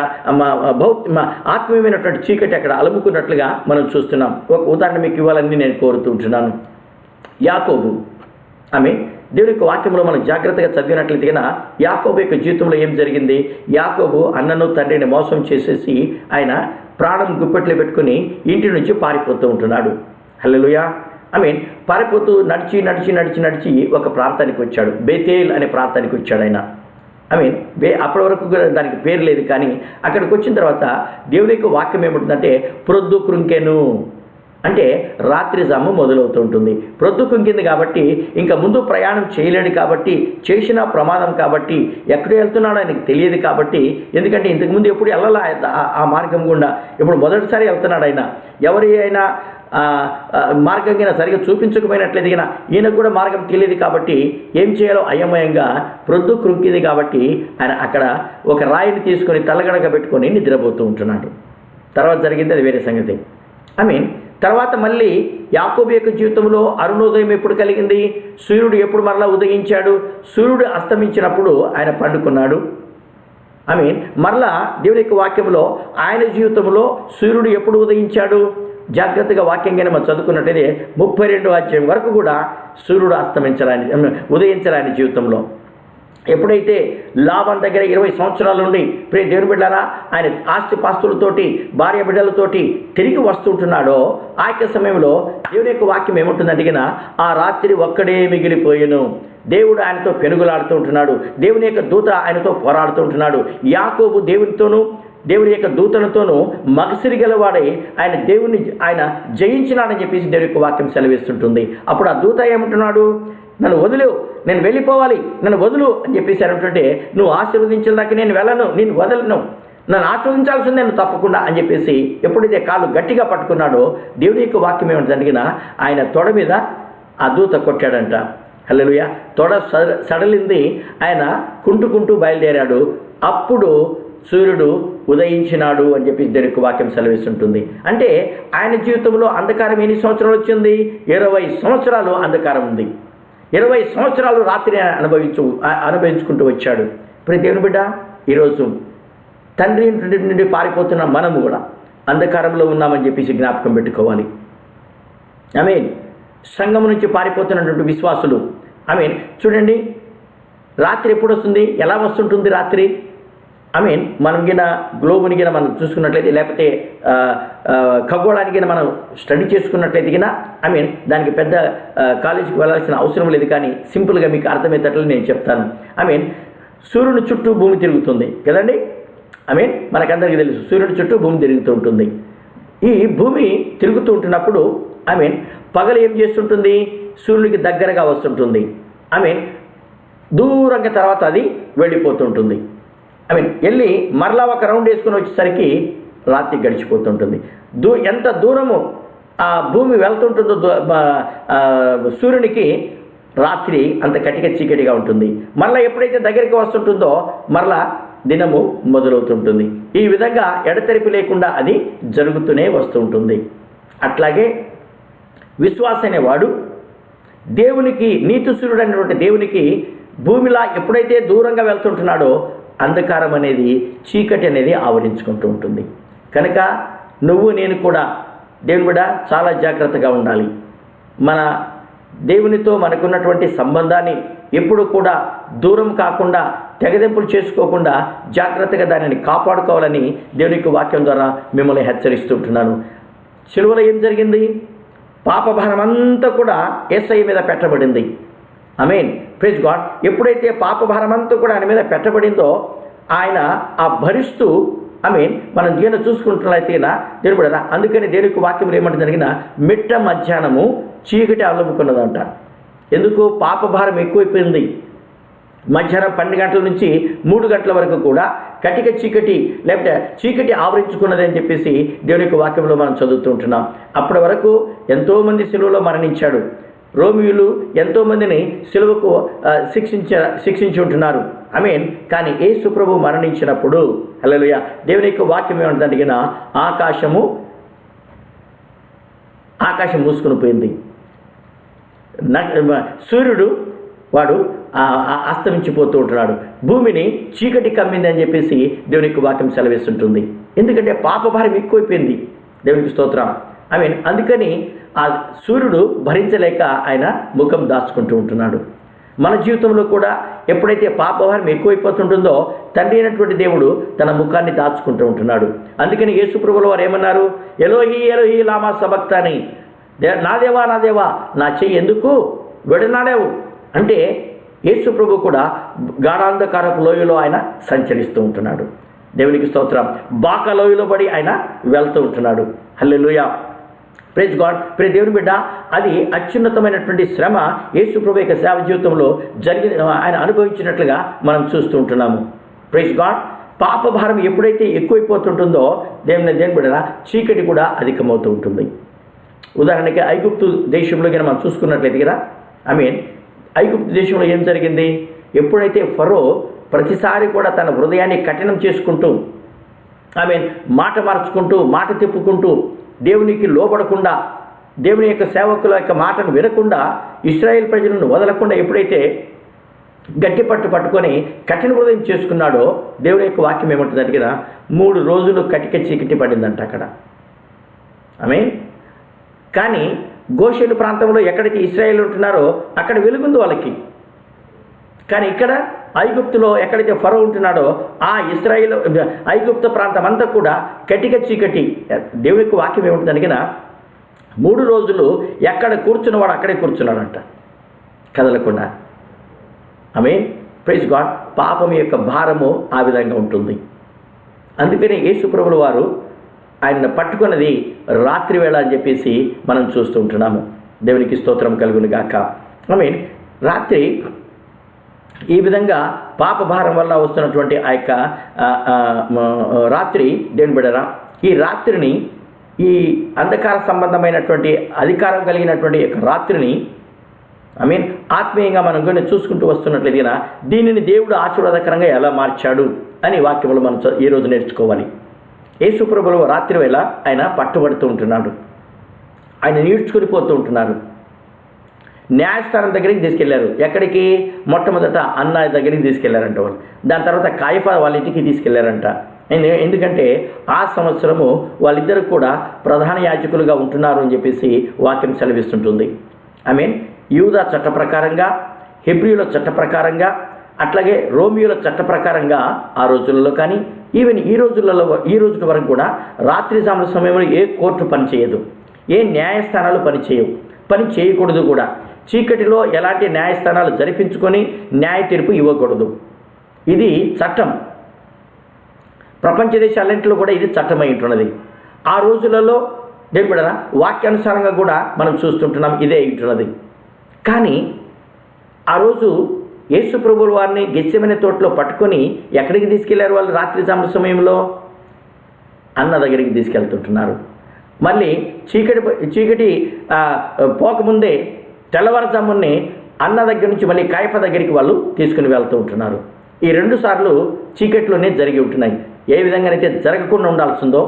ఆత్మీయమైనటువంటి చీకటి అక్కడ అలుముకున్నట్లుగా మనం చూస్తున్నాం. ఒక ఉదాహరణ మీకు ఇవ్వాలని నేను కోరుతూ ఉంటున్నాను. యాకోబు దేవుని యొక్క వాక్యంలో మనం జాగ్రత్తగా చదివినట్లయితే యాకోబు యొక్క జీవితంలో ఏం జరిగింది? యాకోబు అన్నను తండ్రిని మోసం చేసేసి ఆయన ప్రాణం గుప్పెట్లో పెట్టుకుని ఇంటి నుంచి పారిపోతూ ఉంటున్నాడు. హల్లెలూయా. పారిపోతూ నడిచి ఒక ప్రాంతానికి వచ్చాడు. బేతేల్ అనే ప్రాంతానికి వచ్చాడు ఆయన. అప్పటి వరకు దానికి పేరు లేదు, కానీ అక్కడికి వచ్చిన తర్వాత దేవుని యొక్క వాక్యం ఏముంటుందంటే ప్రొద్దు కృంకెను, అంటే రాత్రి జాము మొదలవుతూ ఉంటుంది. ప్రొద్దు కృంకింది కాబట్టి ఇంకా ముందు ప్రయాణం చేయలేడు, కాబట్టి చేసిన ప్రమాదం, కాబట్టి ఎక్కడ వెళ్తున్నాడో ఆయనకు తెలియదు. కాబట్టి ఎందుకంటే ఇంతకుముందు ఎప్పుడు వెళ్ళాలా ఆ మార్గం గుండా, ఇప్పుడు మొదటిసారి వెళ్తున్నాడు ఆయన. ఎవరి అయినా మార్గం కింద సరిగ్గా చూపించకపోయినట్లయితే కింద ఈయనకు కూడా మార్గం తెలియదు. కాబట్టి ఏం చేయాలో అయోమయంగా ప్రొద్దు కృంకింది కాబట్టి ఆయన అక్కడ ఒక రాయిని తీసుకొని తలగడక పెట్టుకొని నిద్రపోతూ ఉంటున్నాడు. తర్వాత జరిగింది అది వేరే సంగతి. తర్వాత మళ్ళీ యాకోబు యొక్క జీవితంలో అరుణోదయం ఎప్పుడు కలిగింది? సూర్యుడు ఎప్పుడు మరలా ఉదయించాడు? సూర్యుడు అస్తమించినప్పుడు ఆయన పండుకున్నాడు. మరలా దేవుని యొక్క వాక్యంలో ఆయన జీవితంలో సూర్యుడు ఎప్పుడు ఉదయించాడు? జాగ్రత్తగా వాక్యంగానే మనం చదువుకున్నట్టయితే 32వ అధ్యాయం వరకు కూడా సూర్యుడు ఉదయించరాని జీవితంలో. ఎప్పుడైతే లాభం దగ్గర 20 సంవత్సరాల నుండి ప్రియ దేవుని బిడ్డలారా ఆయన ఆస్తిపాస్తులతోటి భార్య బిడ్డలతోటి తిరిగి వస్తుంటున్నాడో ఆ యొక్క సమయంలో దేవుని యొక్క వాక్యం ఏముంటుందంటే ఆ రాత్రి ఒక్కడే మిగిలిపోయెను. దేవుడు ఆయనతో పెనుగులాడుతూ ఉంటున్నాడు. దేవుని యొక్క దూత ఆయనతో పోరాడుతూ ఉంటున్నాడు. యాకోబు దేవుని యొక్క దూతలతోనూ మగసిరి గలవాడై ఆయన జయించినాడని చెప్పేసి దేవుని యొక్క వాక్యం సెలవిస్తుంటుంది. అప్పుడు ఆ దూత ఏమంటున్నాడు? నన్ను వదులు, నేను వెళ్ళిపోవాలి, నన్ను వదులు అని చెప్పేసి అంటే నువ్వు ఆశీర్వదించడానికి నేను వెళ్ళను, నేను వదలను, నన్ను ఆశీర్వదించాల్సిందే నువ్వు తప్పకుండా అని చెప్పేసి ఎప్పుడైతే కాళ్ళు గట్టిగా పట్టుకున్నాడో దేవుని యొక్క వాక్యం ఏమంటే ఆయన తొడ మీద ఆ దూత కొట్టాడంట. హల్లెలూయా. తొడ సడలింది, ఆయన కుంటుకుంటూ బయలుదేరాడు. అప్పుడు సూర్యుడు ఉదయించినాడు అని చెప్పి దేవుని యొక్క వాక్యం సెలవిస్తుంటుంది. అంటే ఆయన జీవితంలో అంధకారం ఎన్ని సంవత్సరాలు వచ్చింది? 20 సంవత్సరాలు అంధకారం ఉంది. 20 సంవత్సరాలు రాత్రి అనుభవించుకుంటూ వచ్చాడు. ప్రతి దేవుని బిడ్డ, ఈరోజు తండ్రి నుండి పారిపోతున్న మనము కూడా అంధకారంలో ఉన్నామని చెప్పేసి జ్ఞాపకం పెట్టుకోవాలి. సంఘం నుంచి పారిపోతున్నటువంటి విశ్వాసులు చూడండి, రాత్రి ఎప్పుడు వస్తుంది? ఎలా వస్తుంటుంది రాత్రి? మనం గిన గ్లోబుని గిన మనం చూసుకున్నట్లయితే, లేకపోతే ఖగోళానికి గిన మనం స్టడీ చేసుకున్నట్లయితే గిన దానికి పెద్ద కాలేజీకి వెళ్ళాల్సిన అవసరం లేదు, కానీ సింపుల్గా మీకు అర్థమయ్యేటట్లు నేను చెప్తాను. సూర్యుని చుట్టూ భూమి తిరుగుతుంది కదండి. మనకందరికీ తెలుసు సూర్యుడి చుట్టూ భూమి తిరుగుతూ ఉంటుంది. ఈ భూమి తిరుగుతూ ఉంటున్నప్పుడు పగలు ఏం చేస్తుంటుంది? సూర్యుడికి దగ్గరగా వస్తుంటుంది. దూరంగా తర్వాత అది వెళ్ళిపోతుంటుంది. వెళ్ళి మరలా ఒక రౌండ్ వేసుకుని వచ్చేసరికి రాత్రి గడిచిపోతుంటుంది. ఎంత దూరము ఆ భూమి వెళ్తుంటుందో సూర్యునికి రాత్రి అంత కటిక చీకటిగా ఉంటుంది. మరలా ఎప్పుడైతే దగ్గరికి వస్తుంటుందో మరలా దినము మొదలవుతుంటుంది. ఈ విధంగా ఎడతెరిపి లేకుండా అది జరుగుతూనే వస్తూ ఉంటుంది. అట్లాగే విశ్వాస అనేవాడు దేవునికి, నీతి సూర్యుడు అనేటువంటి దేవునికి భూమిలా ఎప్పుడైతే దూరంగా వెళ్తుంటున్నాడో అంధకారం అనేది, చీకటి అనేది ఆవరించుకుంటూ ఉంటుంది. కనుక నువ్వు నేను కూడా దేవుని బిడ్డ చాలా జాగ్రత్తగా ఉండాలి. మన దేవునితో మనకున్నటువంటి సంబంధాన్ని ఎప్పుడు కూడా దూరం కాకుండా, తెగదెంపులు చేసుకోకుండా జాగ్రత్తగా దానిని కాపాడుకోవాలని దేవుని యొక్క వాక్యం ద్వారా మిమ్మల్ని హెచ్చరిస్తుంటున్నాను. సిలువలో ఏం జరిగింది? పాపభారం అంతా కూడా యేసయ్య మీద పెట్టబడింది. Praise God. ఎప్పుడైతే పాపభారం అంతా కూడా ఆయన మీద పెట్టబడిందో ఆయన ఆ భరిస్తూ మనం దీన్ని చూసుకుంటున్నట్లయితే దేవుడు కూడా అందుకని దేవునికి వాక్యం ఏమంటే జరిగిన మిట్ట మధ్యాహ్నము చీకటి అలుముకున్నదంట. ఎందుకు? పాపభారం ఎక్కువైపోయింది. మధ్యాహ్నం 12 గంటల నుంచి 3 గంటల వరకు కూడా కటిక చీకటి, లేకపోతే చీకటి ఆవరించుకున్నది అని చెప్పేసి దేవుని యొక్క వాక్యంలో మనం చదువుతూ ఉంటున్నాం. అప్పటి వరకు ఎంతోమంది సిలువలో మరణించాడు. రోమియులు ఎంతోమందిని సిలువకు శిక్షించి ఉంటున్నారు. కానీ యేసు ప్రభు మరణించినప్పుడు హల్లెలూయా దేవుని యొక్క వాక్యం ఏమంటుందంటే ఆకాశం మూసుకుని పోయింది. సూర్యుడు వాడు అస్తమించిపోతూ ఉంటున్నాడు. భూమిని చీకటి కమ్మింది అని చెప్పేసి దేవుని యొక్క వాక్యం సెలవిస్తుంటుంది. ఎందుకంటే పాపభారం ఎక్కువైపోయింది. దేవునికి స్తోత్రం. అందుకని ఆ సూర్యుడు భరించలేక ఆయన ముఖం దాచుకుంటూ ఉంటున్నాడు. మన జీవితంలో కూడా ఎప్పుడైతే పాపభారం ఎక్కువైపోతుంటుందో తండ్రి అయినటువంటి దేవుడు తన ముఖాన్ని దాచుకుంటూ ఉంటున్నాడు. అందుకని యేసు ప్రభువుల వారు ఏమన్నారు? ఎలోహీ ఎలోహీ లామా సబక్తాని, నా దేవా నా దేవా నా చెయ్యి ఎందుకు విడనాడావు అంటే యేసు ప్రభు కూడా గాఢాంధకారపు లోయలో ఆయన సంచరిస్తూ ఉంటున్నాడు. దేవునికి స్తోత్రం. బాక లోయలో పడి ఆయన వెళ్తూ ఉంటున్నాడు. హల్లెలూయా, ప్రైజ్ గాడ్. ప్రియ దేవుని బిడ్డ, అది అత్యున్నతమైనటువంటి శ్రమ యేసు ప్రభు యొక్క సేవ జీవితంలో ఆయన అనుభవించినట్లుగా మనం చూస్తూ ఉంటున్నాము. Praise God. పాప భారం ఎప్పుడైతే ఎక్కువైపోతుంటుందో దేని బిడ్డ చీకటి కూడా అధికమవుతూ ఉంటుంది. ఉదాహరణకి ఐగుప్తు దేశంలో కనుక మనం చూసుకున్నట్లయితే కదా, ఐగుప్తు దేశంలో ఏం జరిగింది? ఎప్పుడైతే ఫరో ప్రతిసారి కూడా తన హృదయాన్ని కఠినం చేసుకుంటూ మాట మార్చుకుంటూ మాట తిప్పుకుంటూ దేవునికి లోబడకుండా దేవుని యొక్క సేవకుల యొక్క మాటను వినకుండా ఇశ్రాయేల్ ప్రజలను వదలకుండా ఎప్పుడైతే గట్టి పట్టుకొని కఠిన హృదయం చేసుకున్నాడో దేవుని యొక్క వాక్యం ఏమంటుంది అంటే 3 రోజులు కటిక చీకటి పడిందంట అక్కడ. కానీ గోషేను ప్రాంతంలో ఎక్కడైతే ఇశ్రాయేల్ ఉంటున్నారో అక్కడ వెలుగుంది వాళ్ళకి. కానీ ఇక్కడ ఐగుప్తులో ఎక్కడైతే ఫరో ఉంటున్నాడో ఆ ఇశ్రాయేల్ ఐగుప్తు ప్రాంతం అంతా కూడా కటిక చీకటి. దేవుని యొక్క వాక్యం ఏముంటుంది 3 రోజులు ఎక్కడ కూర్చున్నవాడు అక్కడే కూర్చున్నాడంట, కదలకుండా. Praise God. పాపం యొక్క భారము ఆ విధంగా ఉంటుంది. అందుకని యేసు ప్రభువుల వారు ఆయన పట్టుకున్నది రాత్రి వేళ అని చెప్పేసి మనం చూస్తూ ఉంటున్నాము. దేవునికి స్తోత్రం కలుగును గాక. రాత్రి ఈ విధంగా పాప భారం వల్ల వస్తున్నటువంటి ఆ యొక్క రాత్రి దేవుని బిడ్డరా, ఈ రాత్రిని, ఈ అంధకార సంబంధమైనటువంటి అధికారం కలిగినటువంటి యొక్క రాత్రిని ఆత్మీయంగా మనం కొన్ని చూసుకుంటూ వస్తున్నట్లయితే దీనిని దేవుడు ఆశీర్వాదకరంగా ఎలా మార్చాడు అని వాక్యములు మనం ఈరోజు నేర్చుకోవాలి. యేసు ప్రభువు రాత్రి వేళ ఆయన పట్టుబడుతూ ఉంటున్నాడు, ఆయన ఈడ్చుకొని పోతూ ఉంటున్నారు. న్యాయస్థానం దగ్గరికి తీసుకెళ్లారు. ఎక్కడికి? మొట్టమొదట అన్న దగ్గరికి తీసుకెళ్లారంట వాళ్ళు. దాని తర్వాత కాయఫా వాళ్ళ ఇంటికి తీసుకెళ్లారంట. ఎందుకంటే ఆ సంవత్సరము వాళ్ళిద్దరు కూడా ప్రధాన యాజకులుగా ఉంటున్నారు అని చెప్పేసి వాక్యం సెలవిస్తుంటుంది. యూదా చట్ట ప్రకారంగా, హెబ్రీయుల చట్ట ప్రకారంగా, అట్లాగే రోమియోల చట్ట ప్రకారంగా ఆ రోజులలో కానీ ఈవెన్ ఈ రోజు వరకు కూడా రాత్రి సమయంలో ఏ కోర్టు పనిచేయదు, ఏ న్యాయస్థానాలు పని చేయకూడదు కూడా. చీకటిలో ఎలాంటి న్యాయస్థానాలు జరిపించుకొని న్యాయ తీర్పు ఇవ్వకూడదు. ఇది చట్టం. ప్రపంచ దేశాలన్నింటిలో కూడా ఇది చట్టమై ఉంటున్నది. ఆ రోజులలో దేని కూడా వాక్యానుసారంగా కూడా మనం చూస్తుంటున్నాం, ఇదే ఉంటున్నది. కానీ ఆ రోజు యేసు ప్రభువుల వారిని గెత్సెమనే తోటలో పట్టుకొని ఎక్కడికి తీసుకెళ్లారు వాళ్ళు? రాత్రి సమయంలో అన్న దగ్గరికి తీసుకెళ్తుంటున్నారు. మళ్ళీ చీకటి పోకముందే తెల్లవారుజామునే అన్న దగ్గర నుంచి మళ్ళీ కాయఫా దగ్గరికి వాళ్ళు తీసుకుని వెళ్తూ ఉంటున్నారు. ఈ 2 సార్లు చీకటిలోనే జరిగి ఉంటున్నాయి. ఏ విధంగానైతే జరగకుండా ఉండాల్సిందో,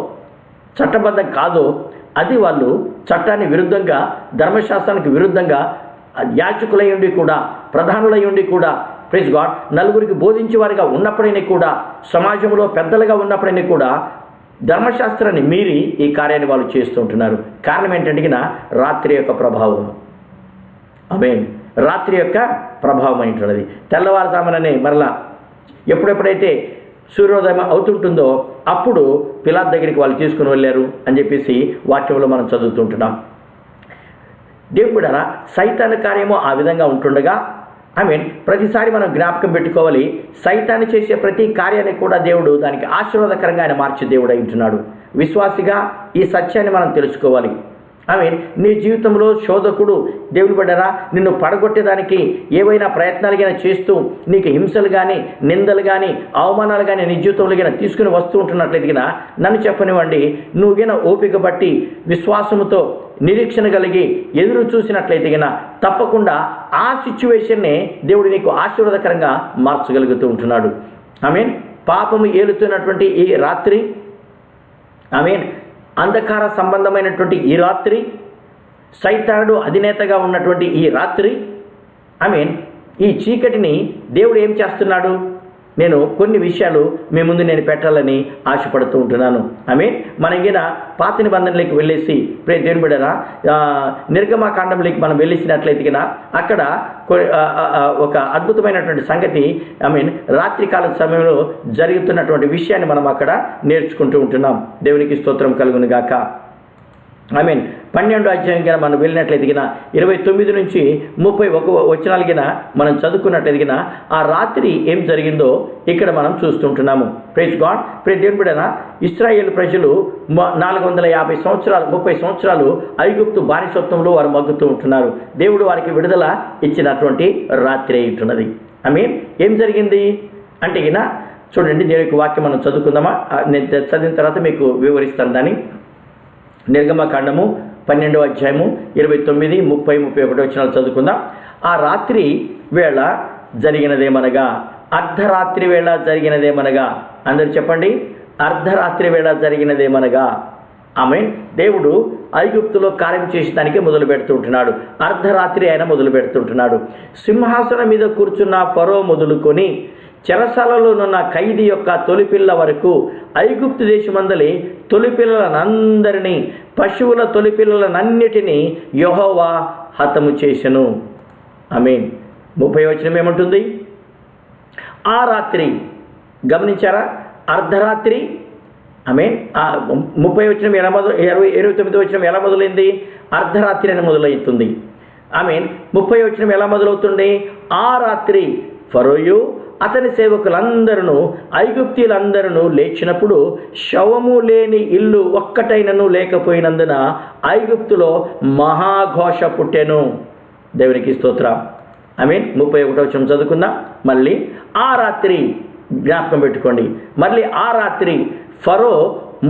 చట్టబద్ధం కాదో అది వాళ్ళు చట్టాన్ని విరుద్ధంగా, ధర్మశాస్త్రానికి విరుద్ధంగా యాజకులై ఉండి కూడా, ప్రధానులై ఉండి కూడా, ప్రైజ్ గాడ్, నలుగురికి బోధించేవారిగా ఉన్నప్పుడైనా కూడా, సమాజంలో పెద్దలుగా ఉన్నప్పుడైనా కూడా ధర్మశాస్త్రాన్ని మీరి ఈ కార్యాన్ని వాళ్ళు చేస్తూ ఉంటున్నారు. కారణం ఏంటంటే రాత్రి యొక్క ప్రభావం. రాత్రి యొక్క ప్రభావం అయినటువంటిది. తెల్లవారుజాముననే మరలా ఎప్పుడెప్పుడైతే సూర్యోదయం అవుతుంటుందో అప్పుడు పిలాతు దగ్గరికి వాళ్ళు తీసుకుని వెళ్ళారు అని చెప్పేసి వాక్యంలో మనం చదువుతుంటున్నాం. దేవుడా, సైతాను కార్యము ఆ విధంగా ఉంటుండగా ప్రతిసారి మనం జ్ఞాపకం పెట్టుకోవాలి, సైతాన్ని చేసే ప్రతి కార్యాన్ని కూడా దేవుడు దానికి ఆశీర్వాదకరంగా ఆయన మార్చే దేవుడు అయి ఉంటున్నాడు. విశ్వాసిగా ఈ సత్యాన్ని మనం తెలుసుకోవాలి. నీ జీవితంలో శోధకుడు దేవుని బిడ్డరా నిన్ను పడగొట్టేదానికి ఏవైనా ప్రయత్నాలుగా చేస్తూ నీకు హింసలు కానీ, నిందలు కానీ, అవమానాలు కానీ నీ జీవితంలో తీసుకుని వస్తూ ఉంటున్నట్లయితే నన్ను చెప్పనివ్వండి, నువ్వుగిన ఓపిక బట్టి విశ్వాసముతో నిరీక్షణ కలిగి ఎదురు చూసినట్లయితే తప్పకుండా ఆ సిచ్యువేషన్నే దేవుడు నీకు ఆశీర్వాదకరంగా మార్చగలుగుతూ ఉంటున్నాడు. పాపము ఏలుతున్నటువంటి ఈ రాత్రి, అంధకార సంబంధమైనటువంటి ఈ రాత్రి, సైతానుడు అధినేతగా ఉన్నటువంటి ఈ రాత్రి, ఈ చీకటిని దేవుడు ఏం చేస్తున్నాడు? నేను కొన్ని విషయాలు మీ ముందు నేను పెట్టాలని ఆశపడుతూ ఉంటున్నాను. మనకిన పాత నిబంధనలోకి వెళ్ళేసి దేవుని బిడ్డరా నిర్గమకాండంలోకి మనం వెళ్ళేసినట్లయితే అక్కడ ఒక అద్భుతమైనటువంటి సంగతి రాత్రికాల సమయంలో జరుగుతున్నటువంటి విషయాన్ని మనం అక్కడ నేర్చుకుంటూ ఉంటున్నాం. దేవునికి స్తోత్రం కలుగును గాక. 12వ అధ్యాయం కింద మనం వెళ్ళినట్లయితే 29 నుంచి 31 వచనాలు కింద మనం చదువుకున్నట్లయితే ఆ రాత్రి ఏం జరిగిందో ఇక్కడ మనం చూస్తుంటున్నాము. Praise God. దేవుని బిడ్డనా ఇశ్రాయేలు ప్రజలు 450 సంవత్సరాలు 30 సంవత్సరాలు ఐగుప్తు బానిసత్వంలో వారు మగ్గుతూ ఉంటున్నారు. దేవుడు వారికి విడుదల ఇచ్చినటువంటి రాత్రి అయి ఉంటున్నది. ఏం జరిగింది అంటే చూడండి, దేవునికి వాక్యం మనం చదువుకుందామా? నేను చదివిన తర్వాత మీకు వివరిస్తాను దాన్ని. నిర్గమకాండము 12వ అధ్యాయము 29, 30, 31 వచనాలు చదువుకుందాం. ఆ రాత్రి వేళ జరిగినదేమనగా, అర్ధరాత్రి వేళ జరిగినదేమనగా, అందరు చెప్పండి, అర్ధరాత్రి వేళ జరిగినదేమనగా. దేవుడు ఐగుప్తులో కార్యం చేసేదానికి మొదలు పెడుతుంటున్నాడు. అర్ధరాత్రి ఆయన మొదలు పెడుతుంటున్నాడు. సింహాసనం మీద కూర్చున్న ఫరో మొదలుకొని చెరసాలలోనున్న ఖైదీ యొక్క తొలిపిల్ల వరకు ఐగుప్తు దేశమందలి తొలిపిల్లలనందరినీ, పశువుల తొలిపిల్లలనన్నిటినీ యెహోవా హతము చేసెను. 30వ వచనం ఏమంటుంది? ఆ రాత్రి, గమనించారా? అర్ధరాత్రి. 30వ వచనం ఎలా 29వ వచనం ఎలా మొదలైంది? అర్ధరాత్రి అని మొదలవుతుంది. 30వ వచనం ఎలా మొదలవుతుంది? ఆ రాత్రి ఫరోయు అతని సేవకులందరూ ఐగుప్తీయులందరూ లేచినప్పుడు శవము లేని ఇల్లు ఒక్కటైనను లేకపోయినందున ఐగుప్తులో మహాఘోష పుట్టెను. దేవునికి స్తోత్రం. 31వ వచనం చదువుకుందాం. మళ్ళీ ఆ రాత్రి, జ్ఞాపకం పెట్టుకోండి, మళ్ళీ ఆ రాత్రి ఫరో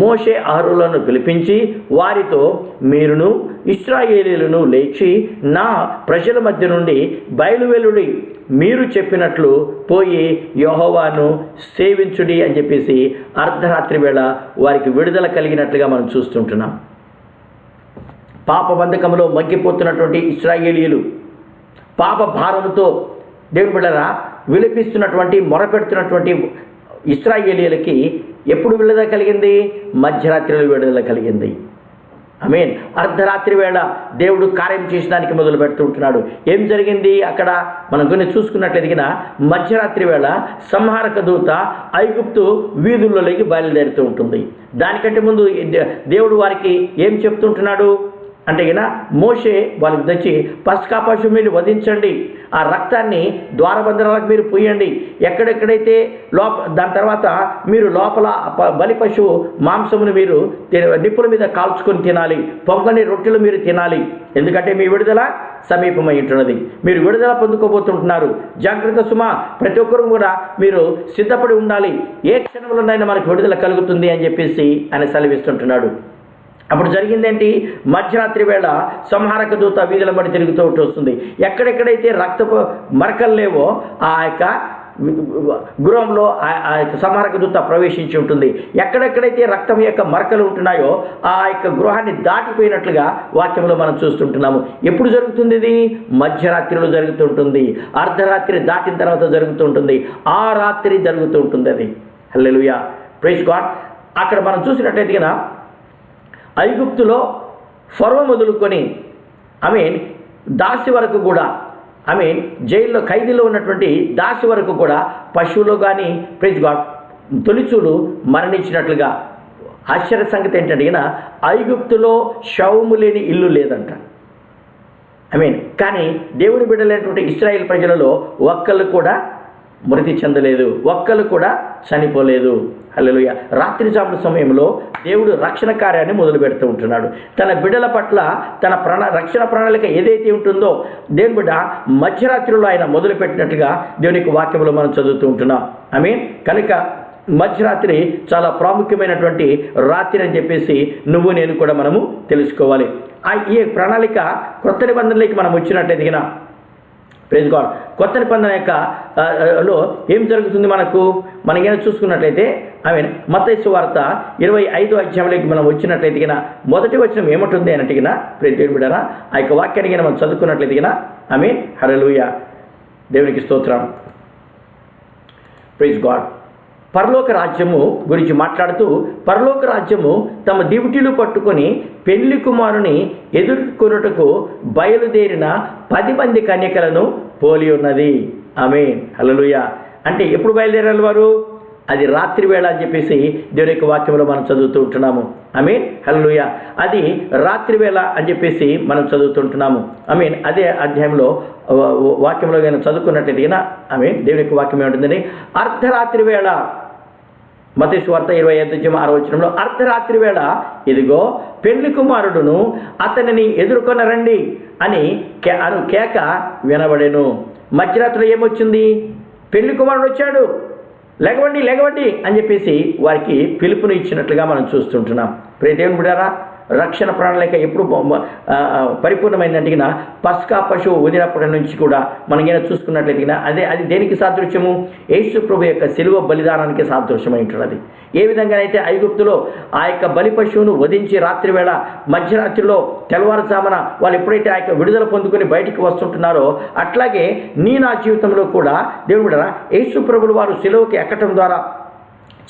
మోషే అహరోనులను పిలిపించి వారితో, మీరును ఇశ్రాయేలీయులను లేచి నా ప్రజల మధ్య నుండి బయలువెలుడి, మీరు చెప్పినట్లు పోయి యెహోవాను సేవించుడి అని చెప్పేసి అర్ధరాత్రి వేళ వారికి విడుదల కలిగినట్లుగా మనం చూస్తుంటున్నాం. పాప బంధకంలో మగ్గిపోతున్నటువంటి ఇశ్రాయేలీయులు, పాప భారంతో దేవుని బిడ్డలారా విలపిస్తున్నటువంటి, మొరపెడుతున్నటువంటి ఇశ్రాయేలీయులకి ఎప్పుడు విడుదల కలిగింది? మధ్యరాత్రిలో విడుదల కలిగింది. అర్ధరాత్రి వేళ దేవుడు కార్యం చేసడానికి మొదలు పెడుతుంటున్నాడు. ఏం జరిగింది అక్కడ మనం కొన్ని చూసుకున్నట్లయితే మధ్యరాత్రి వేళ సంహారక దూత ఐగుప్తు వీధుల్లోకి బయలుదేరుతూ ఉంటుంది. దానికంటే ముందు దేవుడు వారికి ఏం చెప్తుంటున్నాడు అంటే మోషే వాళ్ళకి తెచ్చి పస్కా పశువు మీరు వధించండి, ఆ రక్తాన్ని ద్వారబంధనాలకు మీరు పూయండి, ఎక్కడెక్కడైతే దాని తర్వాత మీరు లోపల బలి పశువు మాంసమును మీరు నిప్పుల మీద కాల్చుకొని తినాలి, పొంగని రొట్టెలు మీరు తినాలి, ఎందుకంటే మీ విడుదల సమీపమై ఉంటున్నది, మీరు విడుదల పొందుకోబోతుంటున్నారు. జాగ్రత్త సుమా, ప్రతి ఒక్కరూ కూడా మీరు సిద్ధపడి ఉండాలి, ఏ క్షణంలోనైనా మనకు విడుదల కలుగుతుంది అని చెప్పేసి ఆయన సెలవిస్తుంటున్నాడు. అప్పుడు జరిగిందేంటి? మధ్యరాత్రి వేళ సంహారక దూత వీధుల బడి తిరుగుతూ వస్తుంది. ఎక్కడెక్కడైతే రక్తపు మరకలు లేవో ఆ యొక్క గృహంలో ఆ యొక్క సంహారక దూత ప్రవేశించి ఉంటుంది. ఎక్కడెక్కడైతే రక్తం యొక్క మరకలు ఉంటున్నాయో ఆ యొక్క గృహాన్ని దాటిపోయినట్లుగా వాక్యంలో మనం చూస్తుంటున్నాము. ఎప్పుడు జరుగుతుంది ఇది? మధ్యరాత్రిలో జరుగుతుంటుంది, అర్ధరాత్రి దాటిన తర్వాత జరుగుతుంటుంది, ఆ రాత్రి జరుగుతూ ఉంటుంది అది. హల్లెలూయా, ప్రైజ్ గాడ్. అక్కడ మనం చూసినట్లయితే ఐగుప్తులో ఫరో మొదలుకొని దాసి వరకు కూడా జైల్లో ఖైదీలో ఉన్నటువంటి దాసి వరకు కూడా పశువులు కానీ ప్రైజ్ గాడ్ తొలిచూలు మరణించినట్లుగా. ఆశ్చర్య సంగతి ఏంటంటే ఐగుప్తులో శవము లేని ఇల్లు లేదంట. కానీ దేవుని బిడ్డలైనటువంటి ఇశ్రాయేల్ ప్రజలలో ఒక్కళ్ళు కూడా మృతి చెందలేదు, ఒక్కళ్ళు కూడా చనిపోలేదు. హల్లెలూయా. రాత్రి జాముల సమయంలో దేవుడు రక్షణ కార్యాన్ని మొదలు పెడుతూ ఉంటున్నాడు. తన బిడ్డల పట్ల తన రక్షణ ప్రణాళిక ఏదైతే ఉంటుందో దేవుని బిడ్డ మధ్యరాత్రిలో ఆయన మొదలుపెట్టినట్లుగా దేవునికి వాక్యంలో మనం చదువుతూ ఉంటున్నాం. కనుక మధ్యరాత్రి చాలా ప్రాముఖ్యమైనటువంటి రాత్రి అని చెప్పేసి నువ్వు నేను కూడా మనము తెలుసుకోవాలి. ఈ ప్రణాళిక క్రొత్త నిబంధనలోకి మనం వచ్చినట్లయితే ప్రైజ్ గాడ్, కొత్త నిబంధన యొక్క లో ఏం జరుగుతుంది మనకేమైనా చూసుకున్నట్లయితే మత్తయి సువార్త 25వ అధ్యాయంలోకి మనం వచ్చినట్లయితే మొదటి వచనం ఏమంటుంది అని అంటే దేవుని బిడ్డలారా ఆ యొక్క వాక్యానికి మనం చదువుకున్నట్లయితే హల్లెలూయా, దేవునికి స్తోత్రం. Praise God. పరలోక రాజ్యము గురించి మాట్లాడుతూ, పరలోక రాజ్యము తమ దివిటీలు పట్టుకొని పెళ్లి కుమారుని ఎదుర్కొనుటకు బయలుదేరిన 10 మంది కన్యకలను పోలి ఉన్నది. ఆమేన్, హల్లెలూయా. అంటే ఎప్పుడు బయలుదేరాలి వారు? అది రాత్రి వేళ అని చెప్పేసి దేవుని యొక్క వాక్యంలో మనం చదువుతూ ఉంటున్నాము. ఆమేన్, హల్లెలూయా. అది రాత్రి వేళ అని చెప్పేసి మనం చదువుతుంటున్నాము. ఆమేన్. అదే అధ్యాయంలో వాక్యంలో నేను చదువుకున్నట్లయితే ఆమేన్, దేవుని యొక్క వాక్యం ఏముంటుందని, అర్ధరాత్రి వేళ, మత్తయి సువార్త 25:6 అర్ధరాత్రి వేళ ఇదిగో పెళ్లి కుమారుడును అతనిని ఎదుర్కొన రండి అని కేక వినబడెను. మధ్యరాత్రిలో ఏమొచ్చింది? పెళ్లి కుమారుడు వచ్చాడు, లేగవండి లేగవండి అని చెప్పేసి వారికి పిలుపుని ఇచ్చినట్లుగా మనం చూస్తుంటున్నాం. ప్రియ దేవుని బిడ్డలారా, రక్షణ ప్రణాళిక ఎప్పుడు పరిపూర్ణమైందంటే పస్కా పశువు వదిలినప్పటి నుంచి కూడా మనకైనా చూసుకున్నట్లయితే అది దేనికి సాదృశ్యము? యేసు ప్రభు యొక్క శిలువ బలిదానానికి సాదృశ్యమై ఉంటున్నది. ఏ విధంగానైతే ఐగుప్తులో ఆ యొక్క బలి పశువును వధించి రాత్రి వేళ మధ్యరాత్రిలో తెల్లవారుజామున వాళ్ళు ఎప్పుడైతే ఆ యొక్క విడుదల పొందుకొని బయటికి వస్తుంటున్నారో, అట్లాగే నా జీవితంలో కూడా దేవుని బిడ్డలారా, యేసు ప్రభులు వారు శిలువకి ఎక్కటం ద్వారా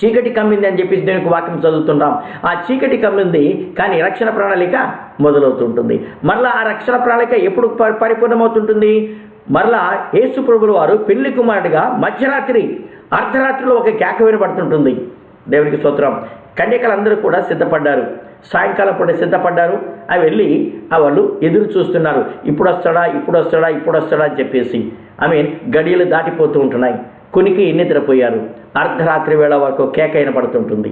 చీకటి కమ్మింది అని చెప్పేసి దేవునికి వాక్యం చదువుతుంటాం. ఆ చీకటి కమ్మింది, కానీ రక్షణ ప్రణాళిక మొదలవుతుంటుంది. మరలా ఆ రక్షణ ప్రణాళిక ఎప్పుడు పరిపూర్ణమవుతుంటుంది? మరలా యేసు ప్రభులు వారు పెళ్లి కుమారుడిగా మధ్యరాత్రి అర్ధరాత్రిలో ఒక కేక వినబడుతుంటుంది. దేవునికి స్తోత్రం. కన్యకలందరూ కూడా సిద్ధపడ్డారు, సాయంకాలం పూట సిద్ధపడ్డారు. అవి వెళ్ళి వాళ్ళు ఎదురు చూస్తున్నారు, ఇప్పుడు వస్తాడా ఇప్పుడు వస్తాడా ఇప్పుడు వస్తాడా అని చెప్పేసి. గడియలు దాటిపోతూ ఉంటున్నాయి. కునికి నిద్రపోయారు. అర్ధరాత్రి వేళ వరకు కేక అయినపడుతుంటుంది.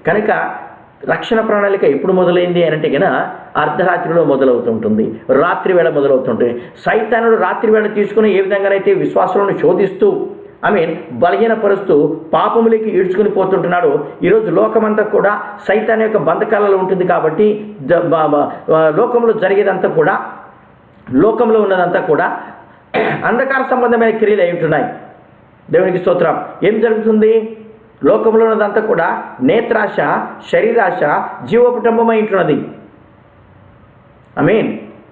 కనుక రక్షణ ప్రణాళిక ఎప్పుడు మొదలైంది అని అంటే అర్ధరాత్రిలో మొదలవుతుంటుంది, రాత్రి వేళ మొదలవుతుంటుంది. సైతానుడు రాత్రి వేళ తీసుకుని ఏ విధంగానైతే విశ్వాసాలను శోధిస్తూ బలహీనపరుస్తూ పాపములకి ఈడ్చుకుని పోతుంటున్నాడు. ఈరోజు లోకమంతా కూడా సైతాన్ యొక్క బంధకాలలో ఉంటుంది. కాబట్టి లోకంలో జరిగేదంతా కూడా, లోకంలో ఉన్నదంతా కూడా అంధకార సంబంధమైన క్రియలు అయి ఉంటున్నాయి. దేవునికి స్తోత్రం. ఏం జరుగుతుంది? లోకంలో ఉన్నదంతా కూడా నేత్రాశ, శరీరాశ, జీవకుటుంబమై ఉంటున్నది.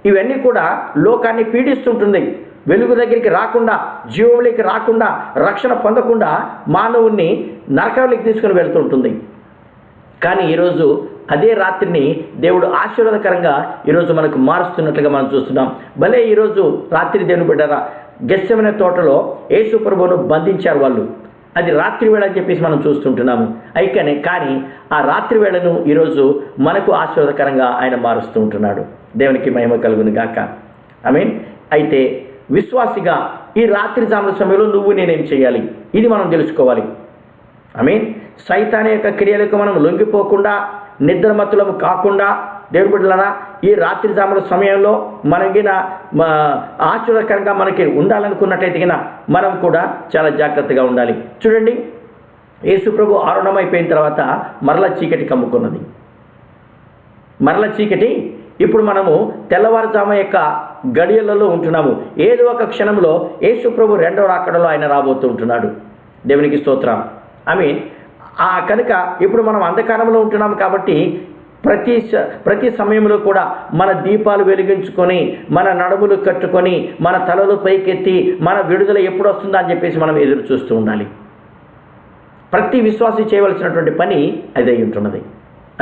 ఇవన్నీ కూడా లోకాన్ని పీడిస్తుంటుంది. వెలుగు దగ్గరికి రాకుండా, జీవంలోకి రాకుండా, రక్షణ పొందకుండా మానవుణ్ణి నరకంలోకి తీసుకుని వెళ్తుంటుంది. కానీ ఈరోజు అదే రాత్రిని దేవుడు ఆశీర్వాదకరంగా ఈరోజు మనకు మారుస్తున్నట్లుగా మనం చూస్తున్నాం. భలే ఈరోజు రాత్రి దేవుని బిడ్డరా, గెత్సెమనే తోటలో యేసు ప్రభువును బంధించారు వాళ్ళు. అది రాత్రి వేళ అని చెప్పేసి మనం చూస్తుంటున్నాము. కానీ ఆ రాత్రి వేళను ఈరోజు మనకు ఆశీర్వాదకరంగా ఆయన మారుస్తూ ఉంటున్నాడు. దేవునికి మహిమ కలుగును గాక. అయితే విశ్వాసిగా ఈ రాత్రి జాముల సమయంలో నువ్వు నేనేం చేయాలి? ఇది మనం తెలుసుకోవాలి. సైతాన్ యొక్క క్రియలకు మనం లొంగిపోకుండా, నిద్రమత్తులము కాకుండా, దేవుని బిడ్డలారా, ఈ రాత్రి జాముల సమయంలో మనకిన ఆశీర్వాదకరంగా మనకి ఉండాలనుకున్నట్లయితే మనం కూడా చాలా జాగ్రత్తగా ఉండాలి. చూడండి, యేసు ప్రభు ఆరుణమైపోయిన తర్వాత మరలా చీకటి కమ్ముకున్నది. మరలా చీకటి. ఇప్పుడు మనము తెల్లవారుజాము యొక్క గడియలలో ఉంటున్నాము. ఏదో ఒక క్షణంలో యేసు ప్రభు రెండవ రాకడలో ఆయన రాబోతూ ఉంటున్నాడు. దేవునికి స్తోత్రం. కనుక ఇప్పుడు మనం అంధకారంలో ఉంటున్నాము. కాబట్టి ప్రతి సమయంలో కూడా మన దీపాలు వెలిగించుకొని, మన నడుములు కట్టుకొని, మన తలలు పైకెత్తి, మన విడుదల ఎప్పుడు వస్తుందా అని చెప్పేసి మనం ఎదురు చూస్తూ ఉండాలి. ప్రతి విశ్వాసి చేయవలసినటువంటి పని అదే ఉంటున్నది.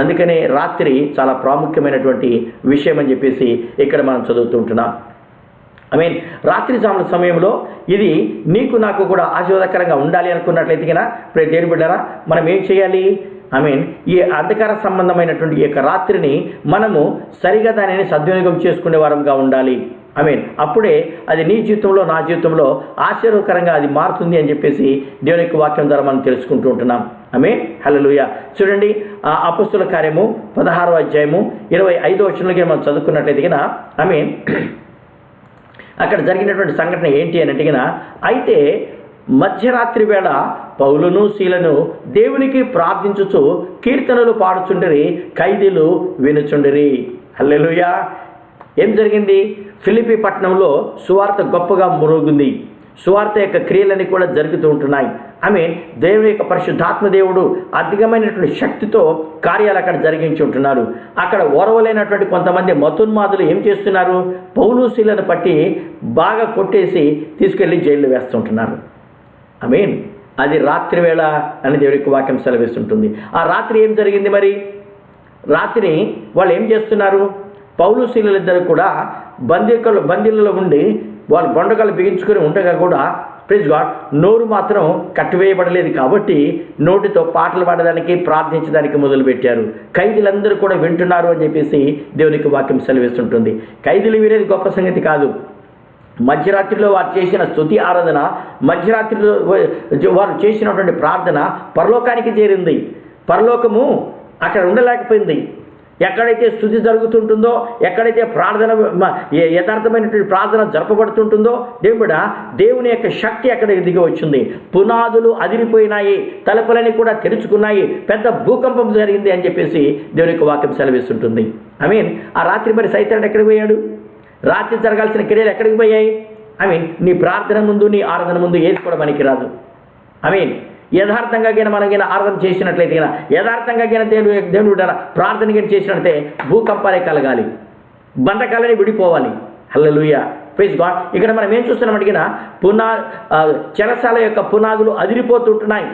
అందుకనే రాత్రి చాలా ప్రాముఖ్యమైనటువంటి విషయం అని చెప్పేసి ఇక్కడ మనం చదువుతూ ఉంటున్నాం. రాత్రి జాముల సమయంలో ఇది నీకు నాకు కూడా ఆశీర్వాదకరంగా ఉండాలి అనుకున్నట్లయితే దేవుని బిడ్డలారా, మనం ఏం చేయాలి? ఈ అంధకార సంబంధమైనటువంటి ఈ యొక్క రాత్రిని మనము సరిగా దానిని సద్వినియోగం చేసుకునే వారంగా ఉండాలి. అప్పుడే అది నీ జీవితంలో, నా జీవితంలో ఆశీర్వాదకరంగా అది మారుతుంది అని చెప్పేసి దేవుని యొక్క వాక్యం ద్వారా మనం తెలుసుకుంటూ ఉంటున్నాం. హల్లెలూయా. చూడండి, అపొస్తలుల కార్యము 16వ అధ్యాయము 25వ వచనంలో మనం చదువుకున్నట్లయితే అక్కడ జరిగినటువంటి సంఘటన ఏంటి అని అంటే అయితే మధ్యరాత్రి వేళ పౌలును శీలను దేవునికి ప్రార్థించుచు కీర్తనలు పాడుచుండిరి, ఖైదీలు వినుచుండిరి. హల్లెలూయా. ఏం జరిగింది? ఫిలిప్పీ పట్టణంలో సువార్త గొప్పగా మురుగుంది. సువార్త యొక్క క్రియలన్నీ కూడా జరుగుతూ ఉంటున్నాయి. దేవుని యొక్క పరిశుద్ధాత్మ దేవుడు అధికమైనటువంటి శక్తితో కార్యాలు అక్కడ జరిగించి ఉంటున్నారు. అక్కడ ఓర్వలేనటువంటి కొంతమంది మతోన్మాదులు ఏం చేస్తున్నారు? పౌలు శీలను పట్టి బాగా కొట్టేసి తీసుకెళ్లి జైల్లో వేస్తుంటున్నారు. అది రాత్రి వేళ అని దేవుడి యొక్క వాక్యం సెలవిస్తుంటుంది. ఆ రాత్రి ఏం జరిగింది మరి? రాత్రి వాళ్ళు ఏం చేస్తున్నారు? పౌలు శీలలిద్దరు కూడా బందీలలో ఉండి వాళ్ళు బొండకాలు బిగించుకొని ఉండగా కూడా ప్రైజ్ గాడ్ నోరు మాత్రం కట్టివేయబడలేదు కాబట్టి నోటితో పాటలు పాడడానికి ప్రార్థించడానికి మొదలుపెట్టారు. ఖైదీలందరూ కూడా వింటున్నారు అని చెప్పేసి దేవునికి వాక్యం సెలవిస్తుంటుంది. ఖైదీలు వినేది గొప్ప సంగతి కాదు. మధ్యరాత్రిలో వారు చేసిన స్తుతి ఆరాధన, మధ్యరాత్రిలో వారు చేసినటువంటి ప్రార్థన పరలోకానికి చేరింది. పరలోకము అక్కడ ఉండలేకపోయింది. ఎక్కడైతే స్తుతి జరుగుతుంటుందో, ఎక్కడైతే ప్రార్థన యథార్థమైనటువంటి ప్రార్థన జరపబడుతుంటుందో దేవుని యొక్క శక్తి అక్కడ దిగి వచ్చింది. పునాదులు అదిరిపోయినాయి, తలుపులని కూడా తెరుచుకున్నాయి, పెద్ద భూకంపం జరిగింది అని చెప్పేసి దేవుని యొక్క వాక్యం సెలవిస్తుంటుంది. ఆ రాత్రి మరి సైతానుడు ఎక్కడికి పోయాడు? రాత్రి జరగాల్సిన క్రియలు ఎక్కడికి పోయాయి? నీ ప్రార్థన ముందు, నీ ఆరాధన ముందు ఏది కూడా పనికిరాదు. యథార్థంగా మనం ఆరాధన చేసినట్లయితే యథార్థంగా దేవుడు ప్రార్థన చేసినట్లయితే భూకంపాలే కలగాలి, బంధకాలని విడిపోవాలి. హల్లెలూయా, ప్రైజ్ గాడ్. ఇక్కడ మనం ఏం చూస్తున్నామంటే చెరసాల యొక్క పునాదులు అదిరిపోతుంటున్నాయి,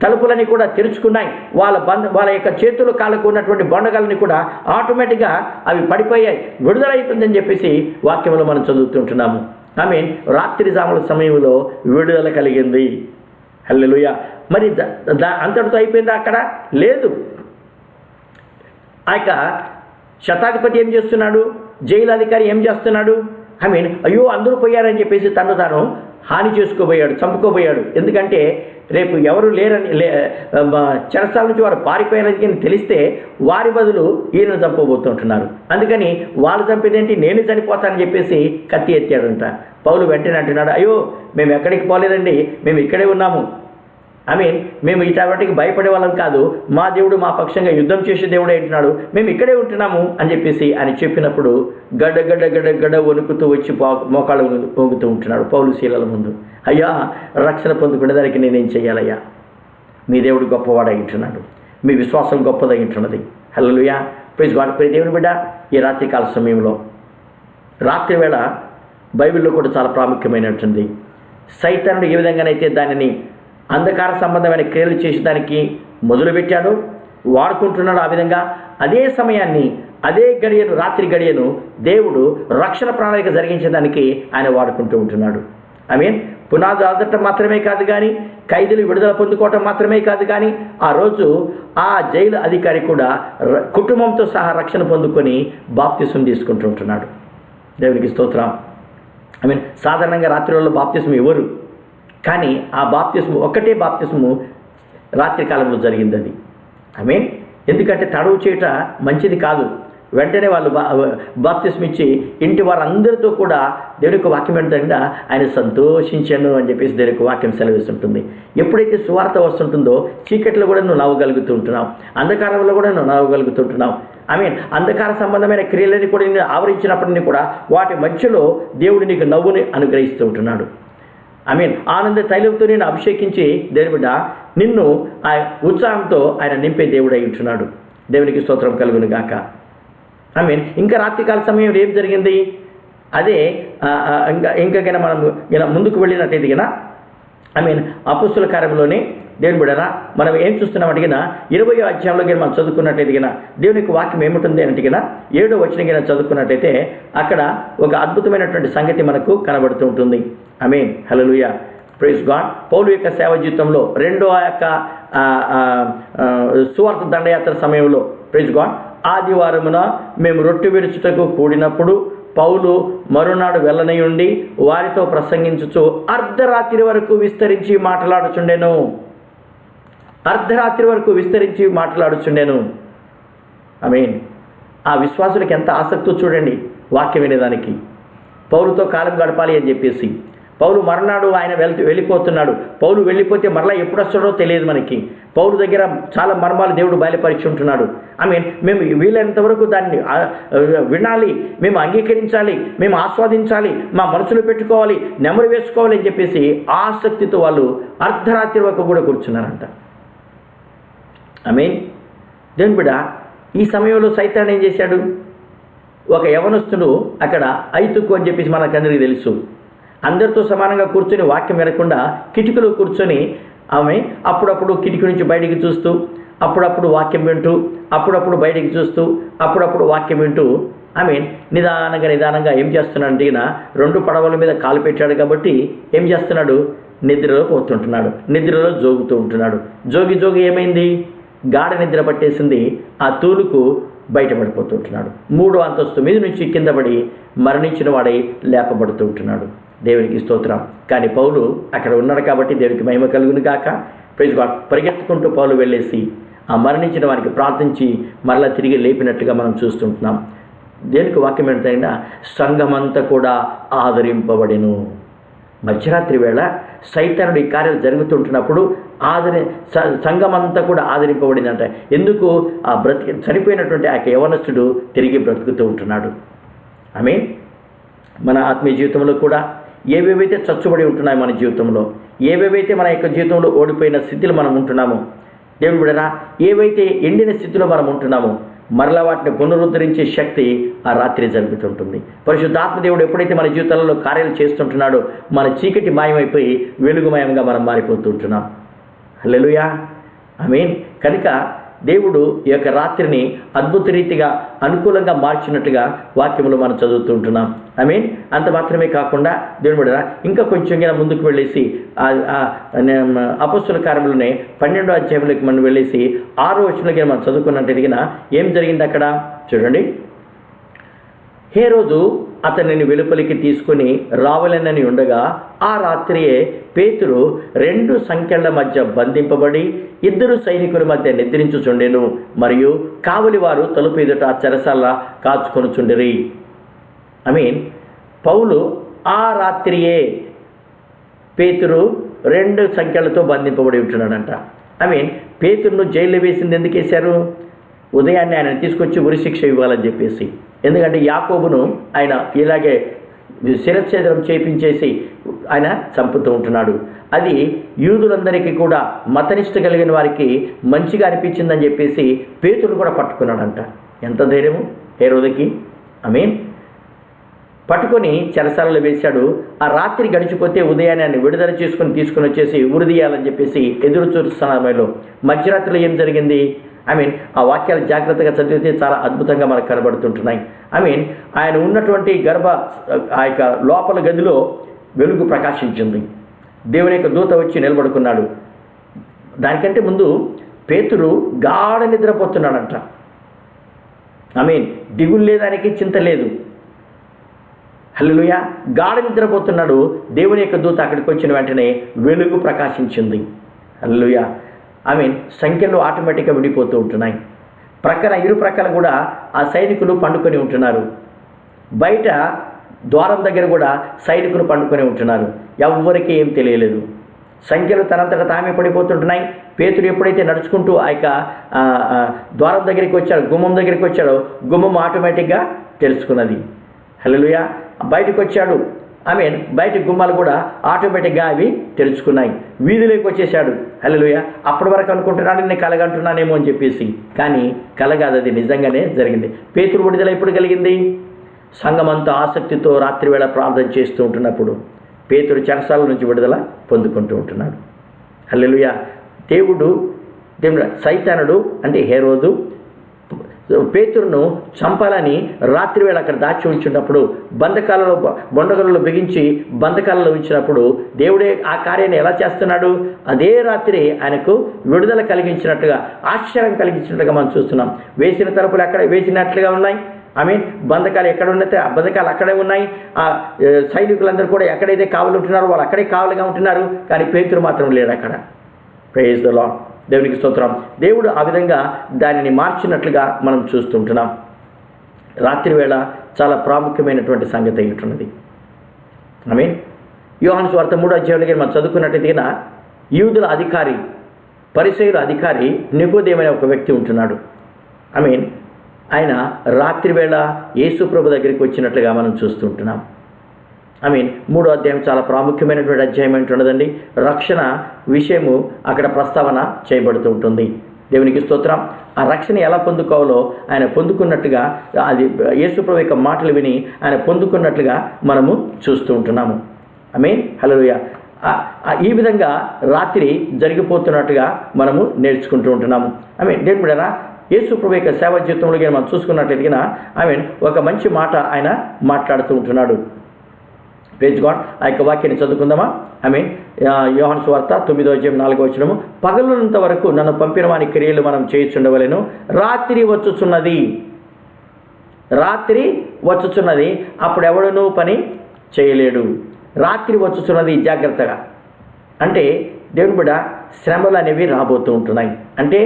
తలుపులని కూడా తెరుచుకున్నాయి. వాళ్ళ యొక్క చేతులు కాళ్ళకు ఉన్నటువంటి బొండగాలని కూడా ఆటోమేటిక్గా అవి పడిపోయాయి, విడుదలైతుందని చెప్పేసి వాక్యంలో మనం చదువుతుంటున్నాము. రాత్రి జాముల సమయంలో విడుదల కలిగింది. హల్లెలూయా. మరి అంతటితో అయిపోయిందా? అక్కడ లేదు. ఆ యొక్క శతాధిపతి ఏం చేస్తున్నాడు? జైలు అధికారి ఏం చేస్తున్నాడు? అయ్యో అందరూ పోయారని చెప్పేసి తను తాను హాని చేసుకోబోయాడు, చంపుకోబోయాడు. ఎందుకంటే రేపు ఎవరు లేరని, చెరసాల నుంచి వారు పారిపోయారని తెలిస్తే వారి బదులు ఈయన చంపబోతుంటున్నారు. అందుకని వాళ్ళు చంపేదేంటి, నేను చనిపోతానని చెప్పేసి కత్తి ఎత్తాడంట. పౌలు వెంటనే అంటున్నాడు, అయ్యో మేము ఎక్కడికి పోలేదండి, మేము ఇక్కడే ఉన్నాము. మేము ఇటాటికి భయపడే వాళ్ళం కాదు, మా దేవుడు మా పక్షంగా యుద్ధం చేసే దేవుడే అంటున్నాడు, మేము ఇక్కడే ఉంటున్నాము అని చెప్పేసి ఆయన చెప్పినప్పుడు గడ్డ గడ్డ గడ్డ గడ్డ వణుకుతూ వచ్చి మోకాళ్ళు వంగుతూ ఉంటున్నాడు పౌలు శీలల ముందు. అయ్యా, రక్షణ పొందుకునే దానికి నేనేం చెయ్యాలయ్యా? మీ దేవుడు గొప్పవాడై ఉంటున్నాడు, మీ విశ్వాసం గొప్పదై ఉంటున్నది. హల్లెలూయా, ప్రైజ్ గాడ్. ప్రియ దేవుని బిడ్డ, ఈ రాత్రికాల సమయంలో రాత్రి వేళ బైబిల్లో కూడా చాలా ప్రాముఖ్యమైనటువంటి సైతానుడు ఏ విధంగానైతే దానిని అంధకార సంబంధమైన క్రియలు చేసేదానికి మొదలుపెట్టాడు, వాడుకుంటున్నాడు. ఆ విధంగా అదే సమయాన్ని, అదే గడియను, రాత్రి గడియను దేవుడు రక్షణ ప్రణాళిక జరిగించడానికి ఆయన వాడుకుంటూ ఉంటున్నాడు. పునాదు ఆదటం మాత్రమే కాదు కానీ, ఖైదీలు విడుదల పొందుకోవటం మాత్రమే కాదు కానీ, ఆ రోజు ఆ జైలు అధికారి కూడా కుటుంబంతో సహా రక్షణ పొందుకొని బాప్తిసం తీసుకుంటూ ఉంటున్నాడు. దేవునికి స్తోత్రం. సాధారణంగా రాత్రిలో బాప్తిసం ఇవ్వరు, కానీ ఆ బాప్తిస్ము, ఒక్కటే బాప్తిస్ము రాత్రి కాలంలో జరిగింది. అది ఎందుకంటే తడవు చేయట మంచిది కాదు. వెంటనే వాళ్ళు బాప్తిస్మ ఇచ్చి ఇంటి వారందరితో కూడా దేవుని యొక్క వాక్యం ఏంటంటే ఆయన సంతోషించాను అని చెప్పేసి దేవుని యొక్క వాక్యం సెలవిస్తుంటుంది. ఎప్పుడైతే సువార్త వస్తుంటుందో చీకట్లో కూడా నువ్వు నవ్వగలుగుతూ ఉంటున్నావు, అంధకారంలో కూడా నువ్వు నవ్వగలుగుతుంటున్నావు. అంధకార సంబంధమైన క్రియలని కూడా నేను ఆవరించినప్పటినీ కూడా వాటి మధ్యలో దేవుడు నీకు నవ్వుని అనుగ్రహిస్తూ ఉంటున్నాడు. ఆనంద తైలంతో నేను అభిషేకించి దేవుని బిడ్డ నిన్ను ఆ ఉత్సాహంతో ఆయన నింపే దేవుడై ఉంటున్నాడు. దేవునికి స్తోత్రం కలుగును గాక. ఇంకా రాత్రికాల సమయంలో ఏం జరిగింది? అదే ఇంకా మనం ముందుకు వెళ్ళినట్టయితే అపొస్తలుల కార్యంలోనే దేవుని బిడ్డరా మనం ఏం చూస్తున్నాం అంటే 20వ అధ్యాయంలో మనం చదువుకున్నట్టయితే దేవుని యొక్క వాక్యం ఏముంటుంది అంటే 7వ వచనం చదువుకున్నట్టయితే అక్కడ ఒక అద్భుతమైనటువంటి సంగతి మనకు కనబడుతూ ఉంటుంది. హల్లెలూయా, ప్రైజ్ గాడ్. పౌలు యొక్క సేవ జీవితంలో రెండో యొక్క సువార్త దండయాత్ర సమయంలో ప్రైజ్ గాడ్ ఆదివారమున మేము రొట్టె విరుచుటకు కూడినప్పుడు పౌలు మరునాడు వెళ్ళనయుండి వారితో ప్రసంగించుచు అర్ధరాత్రి వరకు విస్తరించి మాట్లాడుచుండెను. అర్ధరాత్రి వరకు విస్తరించి మాట్లాడుచుండెను. ఆ విశ్వాసులకి ఎంత ఆసక్తో చూడండి వాక్యం వినేదానికి. పౌలుతో కాలం గడపాలి అని చెప్పేసి. పౌలు మర్నాడు ఆయన వెళ్ళిపోతున్నాడు. పౌలు వెళ్ళిపోతే మరలా ఎప్పుడు వస్తాడో తెలియదు మనకి. పౌలు దగ్గర చాలా మర్మాలు దేవుడు బయలుపరిచి ఉంటున్నాడు. మేము వీలైనంత వరకు దాన్ని వినాలి, మేము అంగీకరించాలి, మేము ఆస్వాదించాలి, మా మనసులో పెట్టుకోవాలి, నెమరు వేసుకోవాలి అని చెప్పేసి ఆసక్తితో వాళ్ళు అర్ధరాత్రి వరకు కూడా కూర్చున్నారంట. దేవుని బిడ్డ, ఈ సమయంలో సైతాన్ ఏం చేశాడు? ఒక యవనస్తుడు అక్కడ ఐతుక్కు అని చెప్పేసి మనకందరికీ తెలుసు. అందరితో సమానంగా కూర్చొని వాక్యం వినకుండా కిటికీలో కూర్చొని ఆమె అప్పుడప్పుడు కిటికీ నుంచి బయటికి చూస్తూ, అప్పుడప్పుడు వాక్యం వింటూ, అప్పుడప్పుడు బయటికి చూస్తూ, అప్పుడప్పుడు వాక్యం వింటూ ఆమె నిదానంగా ఏం చేస్తున్నాడు? ఈయన 2 పడవల మీద కాలు పెట్టాడు కాబట్టి ఏం చేస్తున్నాడు? నిద్రలో పోతుంటున్నాడు, నిద్రలో జోగుతూ ఉంటున్నాడు. జోగి ఏమైంది? గాఢ నిద్ర పట్టేసింది. ఆ తూలుకు బయటపడిపోతుంటున్నాడు. 3వ అంతస్తు మీద నుంచి కింద పడి మరణించిన వాడై లేపబడుతూ ఉంటున్నాడు. దేవునికి స్తోత్రం. కానీ పౌలు అక్కడ ఉన్నాడు కాబట్టి దేవునికి మహిమ కలుగును గాక. Praise God. పరిగెత్తుకుంటూ పౌలు వెళ్ళేసి ఆ మరణించిన వారికి ప్రార్థించి మరలా తిరిగి లేపినట్లుగా మనం చూస్తుంటున్నాం. దేనికి వాక్యం ఏంటంటే సంఘమంతా కూడా ఆదరింపబడెను. మధ్యరాత్రి వేళ సైతానుడు ఈ కార్యాలు జరుగుతుంటున్నప్పుడు సంఘమంతా కూడా ఆదరింపబడిందంట. ఎందుకు? ఆ చనిపోయినటువంటి ఆ యవనస్తుడు తిరిగి బ్రతుకుతూ ఉంటున్నాడు. ఆమె మన ఆత్మీయ జీవితంలో కూడా ఏవేవైతే చచ్చుబడి ఉంటున్నాయో మన జీవితంలో, ఏవేవైతే మన యొక్క జీవితంలో ఓడిపోయిన స్థితిలో మనం ఉంటున్నామో, దేవుడు బిడ్డలారా, ఏవైతే ఎండిన స్థితిలో మనం ఉంటున్నామో మరలా వాటిని పునరుద్ధరించే శక్తి ఆ రాత్రి జరుగుతుంటుంది. పరిశుద్ధాత్మ దేవుడు ఎప్పుడైతే మన జీవితాలలో కార్యాలు చేస్తుంటున్నాడో మన చీకటి మాయమైపోయి వెలుగుమయంగా మనం మారిపోతుంటున్నాం. హల్లెలూయా, ఆమేన్. కనుక దేవుడు ఈ యొక్క రాత్రిని అద్భుత రీతిగా అనుకూలంగా మార్చినట్టుగా వాక్యములు మనం చదువుతూ ఉంటున్నాం. ఆమేన్. అంత మాత్రమే కాకుండా దేవుడు బిడ్డలారా, ఇంకా కొంచెం ముందుకు వెళ్ళేసి అపొస్తలుల కార్యములనే 12వ అధ్యాయంలోకి మనం వెళ్ళేసి 6వ వచనంలోకి మనం చదువుకున్నట్టు ఏం జరిగింది అక్కడ చూడండి. హేరోదు అతనిని వెలుపలికి తీసుకుని రావాలనని ఉండగా ఆ రాత్రియే పేతురు 2 సంకెళ్ల మధ్య బంధింపబడి 2 సైనికుల మధ్య నిద్రించుచుండెను. మరియు కావలి వారు తలుపు ఎదుట చెరసాల కాచుకొనుచుండిరి. పౌలు ఆ రాత్రియే పేతురు 2 సంఖ్యలతో బంధింపబడి ఉంటున్నాడంట. పేతురును జైల్లో వేసింది ఎందుకు వేశారు? ఉదయాన్నే ఆయన తీసుకొచ్చి ఉరిశిక్ష ఇవ్వాలని చెప్పేసి. ఎందుకంటే యాకోబును ఆయన ఇలాగే శిరచ్ఛేదనం చేయించేసి ఆయన చంపుతూ ఉంటున్నాడు. అది యూదులందరికీ కూడా మతనిష్ట కలిగిన వారికి మంచిగా అనిపించిందని చెప్పేసి పేతురును కూడా పట్టుకున్నాడంట. ఎంత ధైర్యము హేరోదుకి! పట్టుకొని చెరసాలలో వేశాడు. ఆ రాత్రి గడిచిపోతే ఉదయాన్నే ఆయన విడుదల తీసుకుని వచ్చేసి ఉరిదీయాలని చెప్పేసి ఎదురు చూస్తున్న సమయంలో మధ్యరాత్రిలో ఏం జరిగింది? ఆ వాక్యాలు జాగ్రత్తగా చదివితే చాలా అద్భుతంగా మనకు కనబడుతుంటున్నాయి. ఆయన ఉన్నటువంటి ఆ యొక్క లోపల గదిలో వెలుగు ప్రకాశించింది. దేవుని యొక్క దూత వచ్చి నిలబడుకున్నాడు. దానికంటే ముందు పేతురు గాఢ నిద్రపోతున్నాడంట. దిగులు లేదానికి చింత లేదు. హల్లెలూయా. గాఢ నిద్రపోతున్నాడు. దేవుని యొక్క దూత అక్కడికి వచ్చిన వెంటనే వెలుగు ప్రకాశించింది. హల్లెలూయా. సంఖ్యలు ఆటోమేటిక్గా విడిపోతూ ఉంటున్నాయి. ఇరు ప్రక్కల కూడా ఆ సైనికులు పండుకొని ఉంటున్నారు. బయట ద్వారం దగ్గర కూడా సైనికులు పండుకొని ఉంటున్నారు. ఎవ్వరికీ ఏం తెలియలేదు. సంఖ్యలు తనంతట తామే పడిపోతుంటున్నాయి. పేతురు ఎప్పుడైతే నడుచుకుంటూ ఆ యొక్క ద్వారం దగ్గరికి వచ్చాడో, గుమ్మం దగ్గరికి వచ్చాడో, గుమ్మం ఆటోమేటిక్గా తెలుసుకున్నది. హల్లెలూయా. బయటకు వచ్చాడు. బయట గుమ్మాలు కూడా ఆటోమేటిక్గా అవి తెరుచుకున్నాయి. వీధిలోకి వచ్చేసాడు. హల్లెలూయా. అప్పటి వరకు అనుకుంటున్నాడు నేను కలగంటున్నానేమో అని చెప్పేసి. కానీ కలగాదు, అది నిజంగానే జరిగింది. పేతురు విడుదల ఎప్పుడు కలిగింది? సంఘమంతా ఆసక్తితో రాత్రివేళ ప్రార్థన చేస్తూ ఉంటున్నప్పుడు పేతురు చెరసాల నుంచి విడుదల పొందుకుంటూ ఉంటున్నాడు. హల్లెలూయా. దేవుడు సైతానుడు అంటే హేరోదు పేతురును చంపాలని రాత్రివేళ అక్కడ దాచి ఉంచినప్పుడు బొండగలలో బిగించి బంధకాలలో ఉంచినప్పుడు దేవుడే ఆ కార్యాన్ని ఎలా చేస్తున్నాడు? అదే రాత్రి ఆయనకు విడుదల కలిగించినట్టుగా, ఆశ్చర్యం కలిగించినట్టుగా మనం చూస్తున్నాం. వేసిన తలుపులు ఎక్కడ వేసినట్లుగా ఉన్నాయి. బంధకాలు ఎక్కడ ఉన్నట్టే ఆ బంధకాలు అక్కడే ఉన్నాయి. ఆ సైనికులందరూ కూడా ఎక్కడైతే కావలి ఉంటున్నారో వాళ్ళు అక్కడే కావలిగా ఉంటున్నారు. కానీ పేతురు మాత్రం లేడు అక్కడ. Praise the Lord. దేవునికి స్తోత్రం. దేవుడు ఆ విధంగా దానిని మార్చినట్లుగా మనం చూస్తుంటున్నాం. రాత్రివేళ చాలా ప్రాముఖ్యమైనటువంటి సంగతి అయి ఉంటున్నది. యోహాను సువార్త 3వ అధ్యాయంలో మనం చదువుకున్నట్టయితే యూదుల అధికారి, పరిసయ్యుల అధికారి నికోదేమనే ఒక వ్యక్తి ఉంటున్నాడు. ఆయన రాత్రివేళ యేసు ప్రభు దగ్గరికి వచ్చినట్లుగా మనం చూస్తుంటున్నాం. 3వ అధ్యాయం చాలా ప్రాముఖ్యమైనటువంటి అధ్యాయం ఏంటున్నదండి. రక్షణ విషయము అక్కడ ప్రస్తావన చేయబడుతూ ఉంటుంది. దేవునికి స్తోత్రం. ఆ రక్షణ ఎలా పొందుకోవాలో ఆయన పొందుకున్నట్టుగా, అది యేసు ప్రభు యొక్క మాటలు విని ఆయన పొందుకున్నట్లుగా మనము చూస్తూ ఉంటున్నాము. ఆమేన్, హల్లెలూయా. ఈ విధంగా రాత్రి జరిగిపోతున్నట్టుగా మనము నేర్చుకుంటూ ఉంటున్నాము. దేవుని బిడ్డలారా, యేసు ప్రభు యొక్క సేవ జీవితంలో మనం చూసుకున్నట్లయితే ఒక మంచి మాట ఆయన మాట్లాడుతూ ఉంటున్నాడు. Praise God. ఆ యొక్క వాక్యాన్ని చదువుకుందామా? యోహాను సువార్త 9:4 పగలున్నంత వరకు నన్ను పంపిన వాని క్రియలు మనం చేయుచుండవలెను, రాత్రి వచ్చుచున్నది అప్పుడు ఎవడునూ పని చేయలేడు. రాత్రి వచ్చుచున్నది, జాగ్రత్తగా. అంటే దేవుని బిడ్డ, శ్రమలు అనేవి రాబోతూ ఉంటున్నాయి. అంటే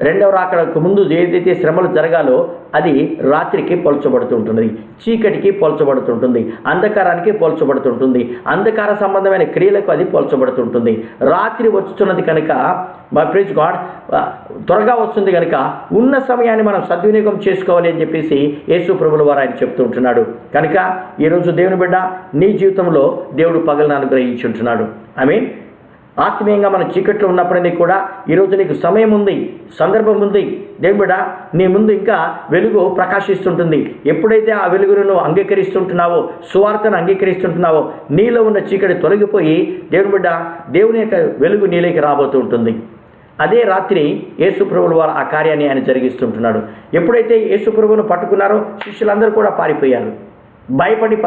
రెండవ రాకడకు ముందు ఏదైతే శ్రమలు జరగాలో అది రాత్రికి పోల్చబడుతుంటుంది, చీకటికి పోల్చబడుతుంటుంది, అంధకారానికి పోల్చబడుతుంటుంది, అంధకార సంబంధమైన క్రియలకు అది పోల్చబడుతుంటుంది. రాత్రి వచ్చుతున్నది కనుక, ప్రైజ్ గాడ్, త్వరగా వస్తుంది కనుక ఉన్న సమయాన్ని మనం సద్వినియోగం చేసుకోవాలి అని చెప్పేసి యేసు ప్రభుల వారు ఆయన చెప్తూ ఉంటున్నాడు. కనుక ఈరోజు దేవుని బిడ్డ, నీ జీవితంలో దేవుడు పగలను అనుగ్రహించుంటున్నాడు. ఆత్మీయంగా మన చీకట్లో ఉన్నప్పటికీ కూడా ఈరోజు నీకు సమయం ఉంది, సందర్భం ఉంది. దేవుని బిడ్డ, నీ ముందు ఇంకా వెలుగు ప్రకాశిస్తుంటుంది. ఎప్పుడైతే ఆ వెలుగును నువ్వు అంగీకరిస్తుంటున్నావో, సువార్తను అంగీకరిస్తుంటున్నావో, నీలో ఉన్న చీకటి తొలగిపోయి దేవుని బిడ్డ, దేవుని యొక్క వెలుగు నీలోకి రాబోతూ ఉంటుంది. అదే రాత్రి యేసు ప్రభువుల వారు ఆ కార్యాన్ని ఆయన జరిగిస్తుంటున్నాడు. ఎప్పుడైతే యేసు ప్రభువును పట్టుకున్నారో శిష్యులందరూ కూడా పారిపోయారు. భయపడి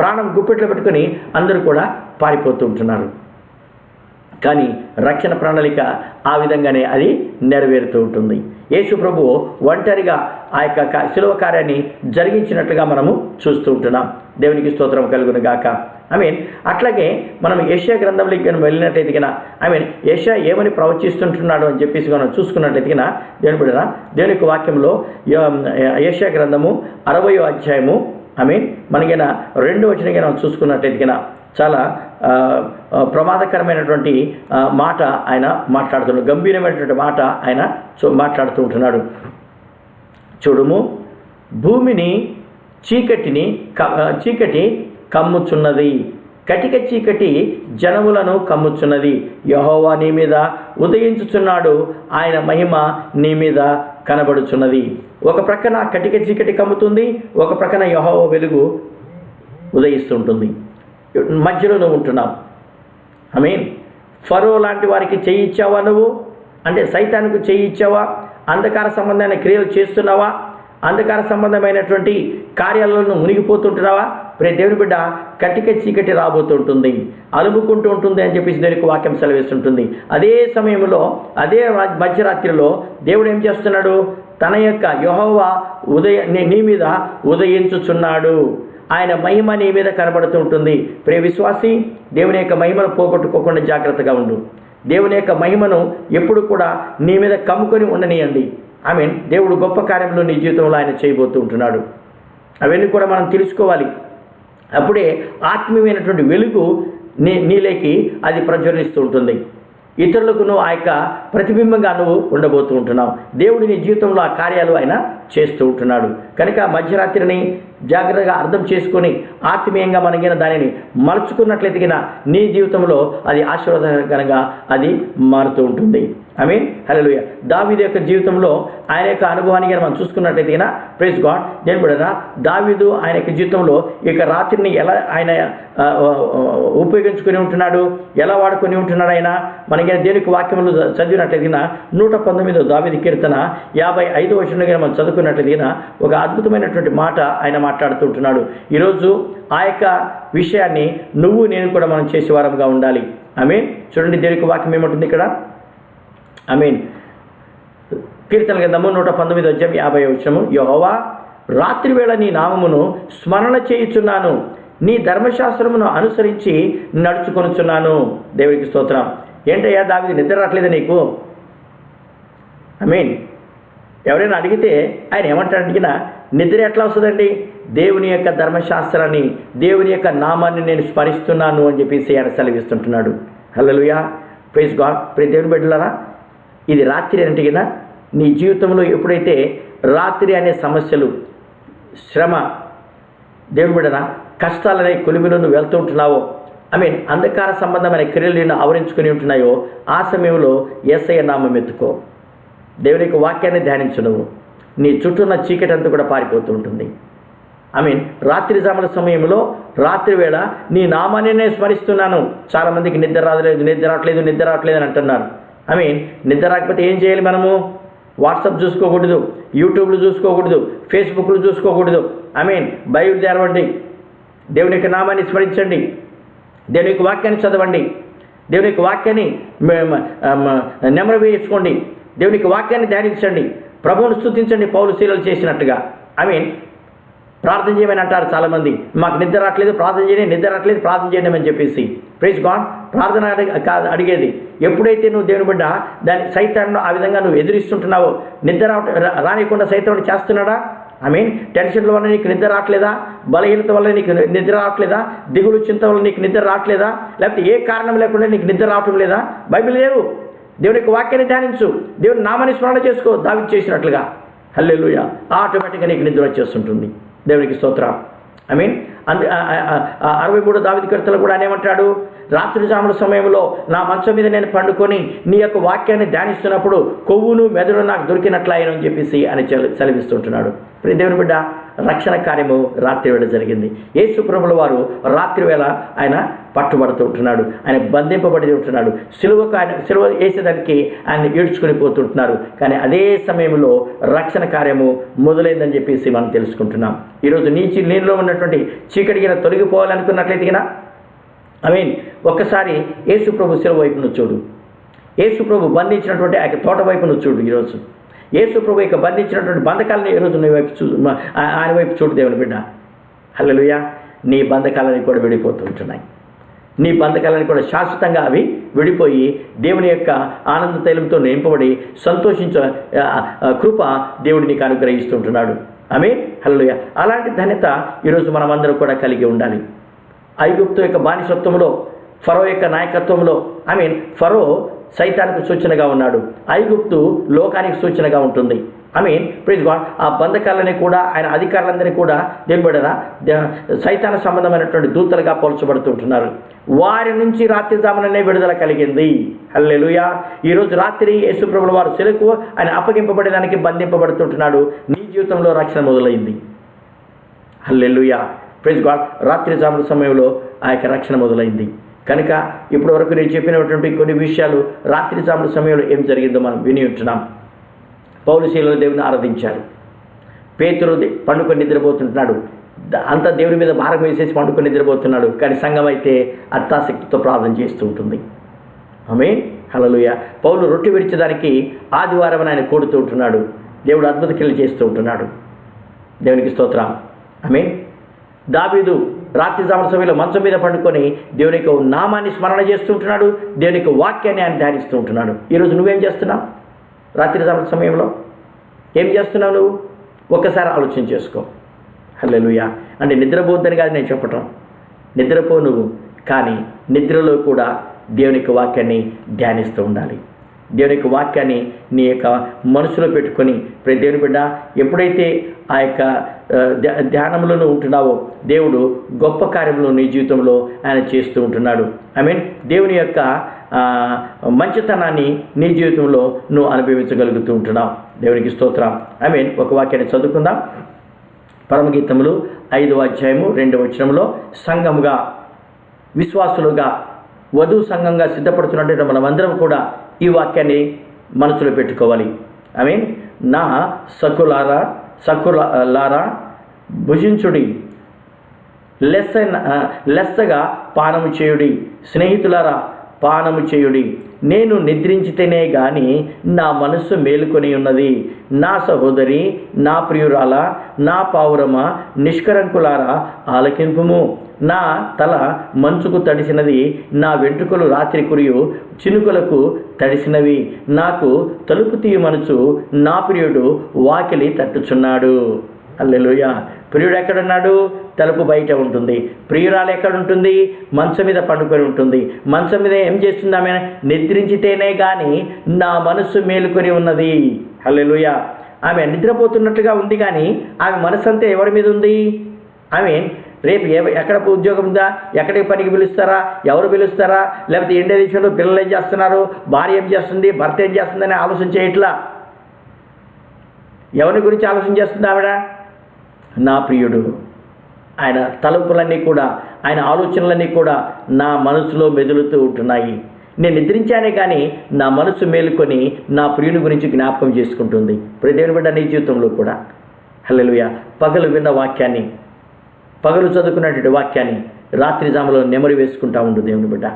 ప్రాణం గుప్పెట్లో పెట్టుకుని అందరూ కూడా పారిపోతూ ఉంటున్నారు. కానీ రక్షణ ప్రణాళిక ఆ విధంగానే అది నెరవేరుతూ ఉంటుంది. యేసు ప్రభువు ఒంటరిగా ఆ యొక్క శిలువ కార్యాన్ని జరిగించినట్లుగా మనము చూస్తూ ఉంటున్నాం. దేవునికి స్తోత్రం కలుగును గాక. అట్లాగే మనం యెషయా గ్రంథంలోకి వెళ్ళినట్లయితే యెషయా ఏమని ప్రవచిస్తుంటున్నాడు అని చెప్పేసి మనం చూసుకున్నట్లయితే దేవుని బిడ్డరా, దేవుని యొక్క వాక్యంలో యెషయా గ్రంథము 60వ అధ్యాయము మనకైనా 2వ వచనంగా మనం చూసుకున్నట్లయితే చాలా ప్రమాదకరమైనటువంటి మాట ఆయన మాట్లాడుతున్నాడు, గంభీరమైనటువంటి మాట ఆయన మాట్లాడుతూ ఉంటున్నాడు. చూడుము, భూమిని చీకటి కమ్ముచున్నది, కటిక చీకటి జనములను కమ్ముచున్నది. యెహోవా నీ మీద ఉదయించుచున్నాడు, ఆయన మహిమ నీ మీద కనబడుచున్నది. ఒక ప్రక్కన కటిక చీకటి కమ్ముతుంది, ఒక ప్రక్కన యెహోవా వెలుగు ఉదయిస్తుంటుంది. మధ్యలో నువ్వు ఉంటున్నావు. ఫరో లాంటి వారికి చేయి ఇచ్చావా? నువ్వు అంటే సైతానికి చేయి ఇచ్చావా? అంధకార సంబంధమైన క్రియలు చేస్తున్నావా? అంధకార సంబంధమైనటువంటి కార్యాలను మునిగిపోతుంటున్నావా? దేవుని బిడ్డ, కటిక చీకటి రాబోతుంటుంది, అలుముకుంటూ ఉంటుంది అని చెప్పేసి దేవునికి వాక్యం సెలవిస్తుంటుంది. అదే సమయంలో, అదే మధ్యరాత్రిలో దేవుడు ఏం చేస్తున్నాడు? తన యొక్క యెహోవా నీ మీద ఉదయించుచున్నాడు, ఆయన మహిమ నీ మీద కనబడుతూ ఉంటుంది. ప్రియ విశ్వాసి, దేవుని యొక్క మహిమను పోగొట్టుకోకుండా జాగ్రత్తగా ఉండు. దేవుని యొక్క మహిమను ఎప్పుడు కూడా నీ మీద కమ్ముకొని ఉండనియండి. దేవుడు గొప్ప కార్యంలో నీ జీవితంలో ఆయన చేయబోతూ ఉంటున్నాడు. అవన్నీ కూడా మనం తెలుసుకోవాలి. అప్పుడే ఆత్మీయమైనటువంటి వెలుగు నీలోకి అది ప్రజ్వలిస్తూ ఉంటుంది. ఇతరులకు నువ్వు ఆ యొక్క ప్రతిబింబంగా నువ్వు ఉండబోతూ ఉంటున్నావు. దేవుడి నీ జీవితంలో ఆ కార్యాలు ఆయన చేస్తూ ఉంటున్నాడు. కనుక మధ్యరాత్రిని జాగ్రత్తగా అర్థం చేసుకొని ఆత్మీయంగా మనగిన దానిని మలుచుకున్నట్లయితే నీ జీవితంలో అది ఆశీర్వాదకరంగా అది మారుతూ ఉంటుంది. హల్లెలూయా. దావీదు యొక్క జీవితంలో ఆయన యొక్క అనుభవాన్ని మనం చూసుకున్నట్లయితే ప్రైజ్ గాడ్, దేవుని బిడ్డలారా, దావీదు ఆయన యొక్క జీవితంలో ఇక రాత్రిని ఎలా ఆయన ఉపయోగించుకొని ఉంటున్నాడు, ఎలా వాడుకొని ఉంటున్నాడు ఆయన మనకి దేవునికి వాక్యములు చదివినట్లయితే 119వ దావీదు కీర్తన 55వ వచనంలో మనం చదువుకున్నట్లయితే ఒక అద్భుతమైనటువంటి మాట ఆయన మాట్లాడుతుంటున్నాడు. ఈరోజు ఆ యొక్క విషయాన్ని నువ్వు నేను కూడా మనం చేసేవారంగా ఉండాలి. చూడండి, దేవునికి వాక్యం ఏమంటుంది ఇక్కడ. కీర్తన గ్రంథము 119వ అధ్యాయం 50వ వచనము, యెహోవా, రాత్రి వేళ నీ నామమును స్మరణ చేయుచున్నాను, నీ ధర్మశాస్త్రమును అనుసరించి నడుచుకొనుచున్నాను. దేవునికి స్తోత్రం. ఏంటయ్యా దావీదు, నిద్ర రావట్లేదు నీకు? ఎవరైనా అడిగితే ఆయన ఏమంటాడంటే, నిద్ర ఎట్లా వస్తుందండి? దేవుని యొక్క ధర్మశాస్త్రాన్ని, దేవుని యొక్క నామాన్ని నేను స్మరిస్తున్నాను అని చెప్పేసి ఆయన సెలవిస్తుంటున్నాడు. హల్లెలూయా, ప్రైజ్ గాడ్. ప్రియ దేవుని బిడ్డలారా, ఇది రాత్రి అంటే నీ జీవితంలో ఎప్పుడైతే రాత్రి అనే సమస్యలు, శ్రమ, దేవుని బిడ్డన కష్టాలనే కొలిమిలో నువ్వు వెళ్తూ ఉంటున్నావో, అంధకార సంబంధమైన క్రియలు నేను ఆవరించుకొని ఉంటున్నాయో, ఆ సమయంలో యేసయ్య నామం ఎత్తుకో. దేవుని యొక్క వాక్యాన్ని ధ్యానించు. నువ్వు నీ చుట్టూ ఉన్న చీకటి అంతా కూడా పారిపోతూ ఉంటుంది. రాత్రి జాముల సమయంలో రాత్రి వేళ నీ నామాన్ని నేను స్మరిస్తున్నాను. చాలామందికి నిద్ర రావట్లేదు అని అంటున్నారు. నిద్ర రాకపోతే ఏం చేయాలి? మనము వాట్సాప్ చూసుకోకూడదు, యూట్యూబ్లు చూసుకోకూడదు, ఫేస్బుక్లు చూసుకోకూడదు. బైబిల్ తెరవండి, దేవుని యొక్క నామాన్ని స్మరించండి, దేవుని యొక్క వాక్యాన్ని చదవండి, దేవుని యొక్క వాక్యాన్ని నెమరు వేసుకోండి, దేవుని యొక్క వాక్యాన్ని ధ్యానించండి, ప్రభువును స్తుతించండి. పౌలు శీలలు చేసినట్టుగా ప్రార్థన చేయమని అంటారు చాలామంది. మాకు నిద్ర రావట్లేదు, ప్రార్థన చేయండి అని చెప్పేసి. Praise God. ప్రార్థన అడిగేది ఎప్పుడైతే నువ్వు దేవుని బిడ్డ దాని సైతాన్ని ఆ విధంగా నువ్వు ఎదురిస్తుంటున్నావో, నిద్ర రానియకుండా సైతాన్ని చేస్తున్నాడా? టెన్షన్ల వల్ల నీకు నిద్ర రావట్లేదా? బలహీనత వల్ల నీకు నిద్ర రావట్లేదా? దిగులు చింత వల్ల నీకు నిద్ర రావట్లేదా? లేకపోతే ఏ కారణం లేకుండా నీకు నిద్ర రావటం లేదా? బైబిల్ లేవు. దేవుని యొక్క వాక్యాన్ని ధ్యానించు, దేవుని నామాన్ని స్మరణ చేసుకో, దావీదు చేసినట్లుగా. హల్లెలూయా. ఆటోమేటిక్గా నీకు నిద్ర వచ్చేస్తుంటుంది. దేవునికి స్తోత్రం. 63 దావీదు కీర్తనలు కూడా ఏమంటాడు? రాత్రి జాముల సమయంలో నా మంచం మీద నేను పండుకొని నీ యొక్క వాక్యాన్ని ధ్యానిస్తున్నప్పుడు కొవ్వును మెదడు నాకు దొరికినట్లయిన అని చెప్పేసి అని సెలవిస్తుంటున్నాడు. దేవుని బిడ్డ, రక్షణ కార్యము రాత్రి వేళ జరిగింది. యేసు ప్రభుల వారు రాత్రి వేళ ఆయన పట్టుబడుతూ ఉంటున్నాడు, ఆయన బంధింపబడి ఉంటున్నాడు. సిలువ వేసేదానికి ఆయన ఈడ్చుకొని పోతుంటున్నారు. కానీ అదే సమయంలో రక్షణ కార్యము మొదలైందని చెప్పేసి మనం తెలుసుకుంటున్నాం. ఈరోజు నీలో ఉన్నటువంటి చీకటికి తొలగిపోవాలనుకున్నట్లయితే ఒక్కసారి యేసు ప్రభు సిలువ వైపును చూడు, యేసు ప్రభు బంధించినటువంటి ఆ తోట వైపును చూడు. ఈరోజు యేసు ప్రభు యొక్క బంధించినటువంటి బంధకాలను ఈరోజు నీ వైపు ఆయన వైపు చూడు దేవుని బిడ్డ. హల్లెలూయా. నీ బంధకాలని కూడా విడిపోతుంటున్నాయి. నీ బంధకాలని కూడా శాశ్వతంగా అవి విడిపోయి దేవుని యొక్క ఆనంద తైలంతో నింపబడి సంతోషించ కృప దేవుడు నీకు అనుగ్రహిస్తుంటున్నాడు. హల్లెలూయా. అలాంటి ధన్యత ఈరోజు మనమందరం కూడా కలిగి ఉండాలి. ఐగుప్తు యొక్క బానిసత్వంలో, ఫరో యొక్క నాయకత్వంలో ఫరో సైతానికి సూచనగా ఉన్నాడు, ఐగుప్తు లోకానికి సూచనగా ఉంటుంది. Praise God. ఆ బంధకాలని కూడా ఆయన అధికారులందరినీ కూడా దేనిబడరా సైతాన సంబంధమైనటువంటి దూతలుగా పోల్చబడుతుంటున్నారు. వారి నుంచి రాత్రి జాముననే విడుదల కలిగింది. హల్లెలూయా. ఈరోజు రాత్రి యేసు ప్రభువుల వారు సెలకు ఆయన అప్పగింపబడేదానికి బంధింపబడుతుంటున్నాడు. నీ జీవితంలో రక్షణ మొదలైంది. హల్లెలూయా. Praise God. రాత్రి జాముల సమయంలో ఆ యొక్క రక్షణ మొదలైంది. కనుక ఇప్పటి వరకు నేను చెప్పినటువంటి కొన్ని విషయాలు రాత్రి జాముల సమయంలో ఏం జరిగిందో మనం విని ఉంటున్నాం. పౌలు శీలలు దేవుని ఆరాధించారు. పేతురు పండుకొని నిద్రపోతుంటున్నాడు. అంతా దేవుని మీద భారం వేసేసి పండుకొని నిద్రపోతున్నాడు. కానీ సంఘం అయితే అత్యాసక్తితో ప్రార్థన చేస్తూ ఉంటుంది. హల్లెలూయా. పౌలు రొట్టె విరిచేదానికి ఆదివారం ఆయన కూడుతూ ఉంటున్నాడు. దేవుడు అద్భుత క్రియలు చేస్తూ ఉంటున్నాడు. దేవునికి స్తోత్రం. దావీదు రాత్రి జాముల సమయంలో మంచం మీద పండుకొని దేవుని యొక్క నామాన్ని స్మరణ చేస్తూ ఉంటున్నాడు, దేవుని యొక్క వాక్యాన్ని ఆయన ధ్యానిస్తూ ఉంటున్నాడు. ఈరోజు నువ్వేం చేస్తున్నావు? రాత్రి జాముల సమయంలో ఏం చేస్తున్నావు నువ్వు? ఒక్కసారి ఆలోచన చేసుకో. హల్లెలూయా. అంటే నిద్రపోద్దని కాదు నేను చెప్పటం, నిద్రపో నువ్వు, కానీ నిద్రలో కూడా దేవుని యొక్క వాక్యాన్ని ధ్యానిస్తూ ఉండాలి. దేవుని యొక్క వాక్యాన్ని నీ యొక్క మనసులో పెట్టుకొని ప్రతి దేవుని బిడ్డ ఎప్పుడైతే ఆ యొక్క ధ్యానంలోనూ ఉంటున్నావో దేవుడు గొప్ప కార్యములు నీ జీవితంలో ఆయన చేస్తూ ఉంటున్నాడు. దేవుని యొక్క మంచితనాన్ని నీ జీవితంలో నువ్వు అనుభవించగలుగుతూ ఉంటున్నావు. దేవునికి స్తోత్రం. ఒక వాక్యాన్ని చదువుకుందాం. పరమగీతములు 5వ అధ్యాయము 2వ వచనంలో సంఘముగా విశ్వాసులుగా వధువు సంఘంగా సిద్ధపడుతున్నట్టు మనమందరం కూడా ఈ వాక్యాన్ని మనసులో పెట్టుకోవాలి. నా సఖులారా భుజించుడి, లెస్సగా పానము చేయుడి, స్నేహితులారా పానము చేయుడి. నేను నిద్రించితేనే గాని నా మనస్సు మేలుకొని ఉన్నది. నా సహోదరి, నా ప్రియురాల, నా పావురమ, నిష్కరంకులారా ఆలకింపుము. నా తల మంచుకు తడిసినది, నా వెంట్రుకలు రాత్రి కురియు చినుకులకు తడిసినవి. నాకు తలుపు తీయమనుచు నా ప్రియుడు వాకిలి తట్టుచున్నాడు. హల్లెలూయా. ప్రియుడు ఎక్కడున్నాడు? తలుపు బయట ఉంటుంది. ప్రియురాలు ఎక్కడుంటుంది? మంచం మీద పండుకొని ఉంటుంది. మంచం మీద ఏం చేస్తుంది ఆమె? నిద్రించితేనే కానీ నా మనస్సు మేలుకొని ఉన్నది. హల్లెలూయా. ఆమె నిద్రపోతున్నట్టుగా ఉంది, కానీ ఆమె మనసు అంతా ఎవరి మీద ఉంది? రేపు ఎక్కడ ఉద్యోగం ఉందా, ఎక్కడికి పనికి పిలుస్తారా, ఎవరు పిలుస్తారా, లేకపోతే ఇండియా దేశంలో పిల్లలు ఏం చేస్తున్నారు, భార్య ఏం చేస్తుంది, భర్త ఏం చేస్తుందని ఆలోచన చేయట్లా. ఎవరి గురించి ఆలోచన చేస్తుంది ఆవిడ? నా ప్రియుడు, ఆయన తలంపులన్నీ కూడా, ఆయన ఆలోచనలన్నీ కూడా నా మనసులో మెదులుతూ ఉంటున్నాయి. నేను నిద్రించానే కానీ నా మనసు మేలుకొని నా ప్రియుని గురించి జ్ఞాపకం చేసుకుంటుంది. దేవుని బిడ్డ, నీ జీవితంలో కూడా హల్లెలూయా, పగలు విన్న వాక్యాన్ని, పగలు చదువుకున్నటువంటి వాక్యాన్ని రాత్రి జాములో నెమరు వేసుకుంటా ఉండు. దేవుని బిడ్డ,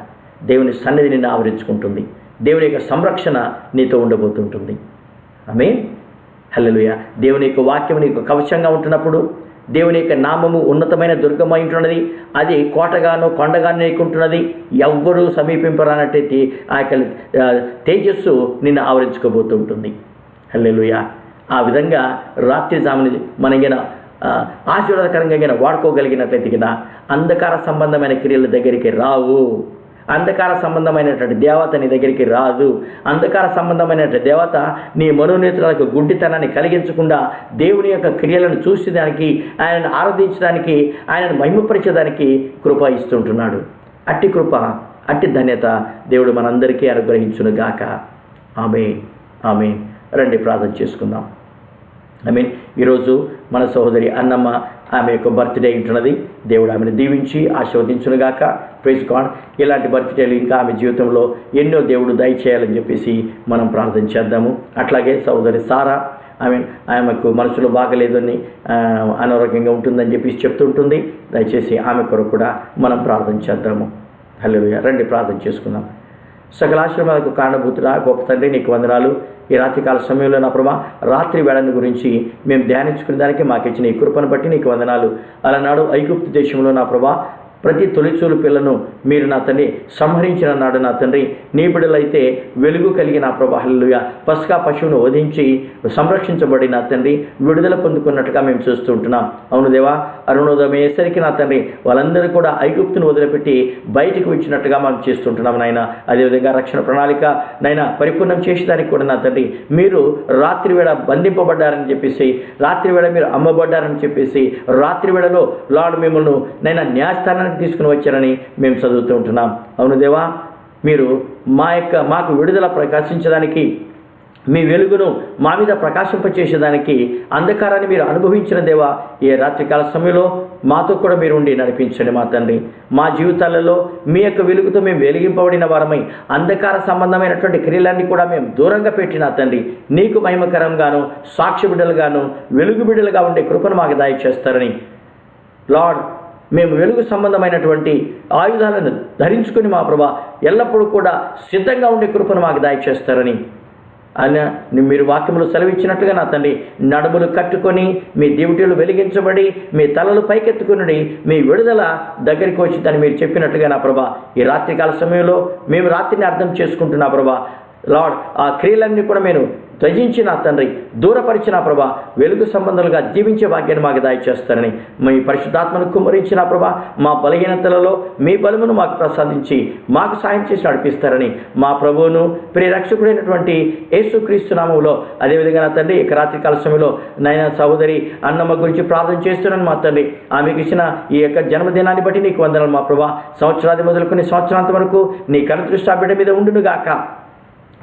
దేవుని సన్నిధి నిన్ను ఆవరించుకుంటుంది. దేవుని యొక్క సంరక్షణ నీతో ఉండబోతుంటుంది. ఆమేన్. హల్లెలూయా. దేవుని యొక్క వాక్యం నీకు కవచంగా ఉంటున్నప్పుడు, దేవుని యొక్క నామము ఉన్నతమైన దుర్గమై ఉంటున్నది, అది కోటగానో కొండగానో నీకుంటున్నది, ఎవ్వరూ సమీపింపరానట్టయితే ఆ యొక్క తేజస్సు నిన్ను ఆవరించుకోబోతూ ఉంటుంది. హల్లెలూయా. ఆ విధంగా రాత్రి జాముని మనగిన ఆశీర్వాదకరంగా వాడుకోగలిగినట్లయితే అంధకార సంబంధమైన క్రియల దగ్గరికి రావు. అంధకార సంబంధమైనటువంటి దేవత నీ దగ్గరికి రాదు. అంధకార సంబంధమైనటువంటి దేవత నీ మనోనేత్రాలకు గుడ్డితనాన్ని కలిగించకుండా దేవుని యొక్క క్రియలను చూసేదానికి, ఆయనను ఆరాధించడానికి, ఆయనను మహిమపరిచేదానికి కృప ఇస్తుంటున్నాడు. అట్టి కృప, అట్టి ధన్యత దేవుడు మనందరికీ అనుగ్రహించునుగాక. ఆమేన్, ఆమేన్. రండి ప్రార్థన చేసుకుందాం. ఈరోజు మన సహోదరి అన్నమ్మ, ఆమె యొక్క బర్త్డే ఉంటున్నది. దేవుడు ఆమెను దీవించి ఆశీర్వదించునుగాక. Praise God. ఇలాంటి బర్త్డేలు ఇంకా ఆమె జీవితంలో ఎన్నో దేవుడు దయచేయాలని చెప్పేసి మనం ప్రార్థన చేద్దాము. అట్లాగే సహోదరి సారా, ఆమెకు మనసులో బాగలేదని, అనారోగ్యంగా ఉంటుందని చెప్పేసి చెప్తుంటుంది. దయచేసి ఆమె కొరకు కూడా మనం ప్రార్థన చేద్దాము. హల్లెలూయా. రండి ప్రార్థన చేసుకుందాం. సకల ఆశీర్వాదాలకు కారణభూతుడా గొప్ప తండ్రి, నీకు వందనాలు. ఈ రాత్రికాల సమయంలో నా ప్రభా, రాత్రి వేళను గురించి మేము ధ్యానించుకునే దానికి మాకు ఇచ్చిన ఈ కృపను బట్టి నీకు వందనాలు. అలనాడు ఐగుప్తు దేశంలో నా ప్రభా ప్రతి తొలిచూలు పిల్లను మీరు నా తండ్రి సంహరించిన నాడు నా తండ్రి, నీ బిడ్డలైతే వెలుగు కలిగి నా ప్రభా హల్లెలూయా పస్కా పశువును వధించి సంరక్షించబడి నా తండ్రి విడుదల పొందుకున్నట్టుగా మేము చూస్తూ ఉంటున్నాం. అవును దేవా, అరుణోదయం అయ్యేసరికి నా తండ్రి వాళ్ళందరూ కూడా ఐగుప్తును వదిలిపెట్టి బయటకు వచ్చినట్టుగా మనం చేస్తుంటున్నాం నాయన. అదేవిధంగా రక్షణ ప్రణాళిక నైనా పరిపూర్ణం చేసేదానికి కూడా నా తండ్రి మీరు రాత్రి వేళ బంధింపబడ్డారని చెప్పేసి, రాత్రి వేళ మీరు అమ్మబడ్డారని చెప్పేసి, రాత్రి వేళలో లార్డ్ మిమ్మల్ని నైనా న్యాయస్థానానికి తీసుకుని వచ్చారని మేము చదువుతూ ఉంటున్నాం. అవును దేవా, మీరు మాకు విడుదల ప్రకాశించడానికి, మీ వెలుగును మా మీద ప్రకాశింపచేసేదానికి అంధకారాన్ని మీరు అనుభవించిన దేవా, ఈ రాత్రికాల సమయంలో మాతో కూడా మీరు ఉండి నడిపించండి మా తండ్రి. మా జీవితాలలో మీ యొక్క వెలుగుతో మేము వెలిగింపబడిన వారమై అంధకార సంబంధమైనటువంటి క్రియలన్నీ కూడా మేము దూరంగా పెట్టిన తండ్రి, నీకు మహిమకరంగాను, సాక్షి బిడ్డలుగాను, వెలుగు బిడ్డలుగా ఉండే కృపను మాకు దయచేస్తారని లార్డ్, మేము వెలుగు సంబంధమైనటువంటి ఆయుధాలను ధరించుకుని మా ప్రభా ఎల్లప్పుడూ కూడా సిద్ధంగా ఉండే కృపను మాకు దయచేస్తారని ఆయన మీరు వాక్యములు సెలవిచ్చినట్లుగా నా తండ్రి, నడుములు కట్టుకొని మీ దివిటీలు వెలిగించబడి మీ తలలు పైకెత్తుకుని మీ విడుదల దగ్గరికి వచ్చిందని మీరు చెప్పినట్లుగా నా ప్రభా, ఈ రాత్రికాల సమయంలో మేము రాత్రిని అర్థం చేసుకుంటున్నా ప్రభా లార్డ్. ఆ క్రియలన్నీ కూడా మేము త్యజించిన తండ్రి, దూరపరిచిన ప్రభా వెలుగు సంబంధాలుగా జీవించే భాగ్యాన్ని మాకు దయచేస్తారని, మీ పరిశుద్ధాత్మను కుమ్మరించిన ప్రభా మా బలహీనతలలో మీ బలమును మాకు ప్రసాదించి మాకు సాయం చేసి నడిపిస్తారని మా ప్రభువును ప్రియరక్షకుడైనటువంటి యేసుక్రీస్తు నామములో, అదేవిధంగా నా తండ్రి ఇక రాత్రికాల సమయంలో నైనా సహోదరి అన్నమ్మ గురించి ప్రార్థన చేస్తున్నాను మా తండ్రి. ఆమెకు ఇచ్చిన ఈ యొక్క జన్మదినాన్ని బట్టి నీకు వందనాలు మా ప్రభా. సంవత్సరాది మొదలుకొని సంవత్సరాంతం వరకు నీ కనుదృష్టి ఆ బిడ్డ మీద ఉండునుగాక.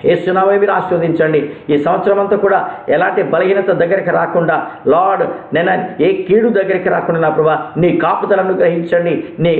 యేసునామములో మీరు ఆశీర్వదించండి. ఈ సంవత్సరం అంతా కూడా ఎలాంటి బలహీనత దగ్గరికి రాకుండా లార్డ్, నేను ఏ కీడు దగ్గరికి రాకుండా నా ప్రభా నీ కాపుదలను గ్రహించండి. నీ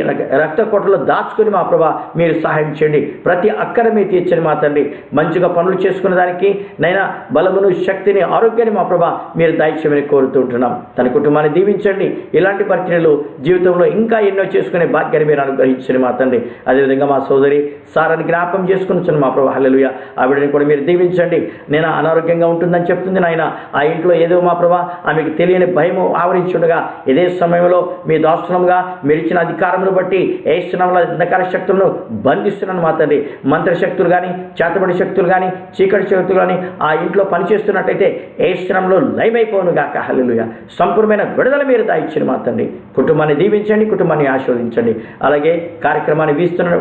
రక్త కొట్టలో దాచుకొని మా ప్రభా మీరు సహాయం చేయండి. ప్రతి అక్కర మీరు తీర్చండి మా తండ్రి. మంచిగా పనులు చేసుకునే దానికి నైనా బలమును, శక్తిని, ఆరోగ్యాన్ని మా ప్రభా మీరు దయచేయమని కోరుతూ ఉంటున్నాం. తన కుటుంబాన్ని దీవించండి. ఇలాంటి పరిచర్యలు జీవితంలో ఇంకా ఎన్నో చేసుకునే భాగ్యాన్ని మీరు అనుగ్రహించండి మా తండ్రి. అదేవిధంగా మా సోదరి సారాన్ని జ్ఞాపకం చేసుకుని మా ప్రభా హల్లెలూయా ఆవిడని కూడా మీరు దీవించండి. నేను అనారోగ్యంగా ఉంటుందని చెప్తుంది నాయన. ఆ ఇంట్లో ఏదో మా ప్రభా ఆమెకు తెలియని భయము ఆవరించుండగా ఇదే సమయంలో మీ దాస్తులంగా మీరు ఇచ్చిన అధికారమును బట్టి ఏస్తున్నాముల అంధకార శక్తులను బంధిస్తున్నాను మా తండ్రి. మంత్రశక్తులు కానీ, చేతబడి శక్తులు కానీ, చీకటి శక్తులు కానీ ఆ ఇంట్లో పనిచేస్తున్నట్టయితే ఏస్తున్నాంలో లైమైపోను గాక. హల్లెలూయా. సంపూర్ణమైన విడుదల మీరు దాయిచ్చిన మా తండ్రి. కుటుంబాన్ని దీవించండి, కుటుంబాన్ని ఆశీర్వదించండి. అలాగే కార్యక్రమాన్ని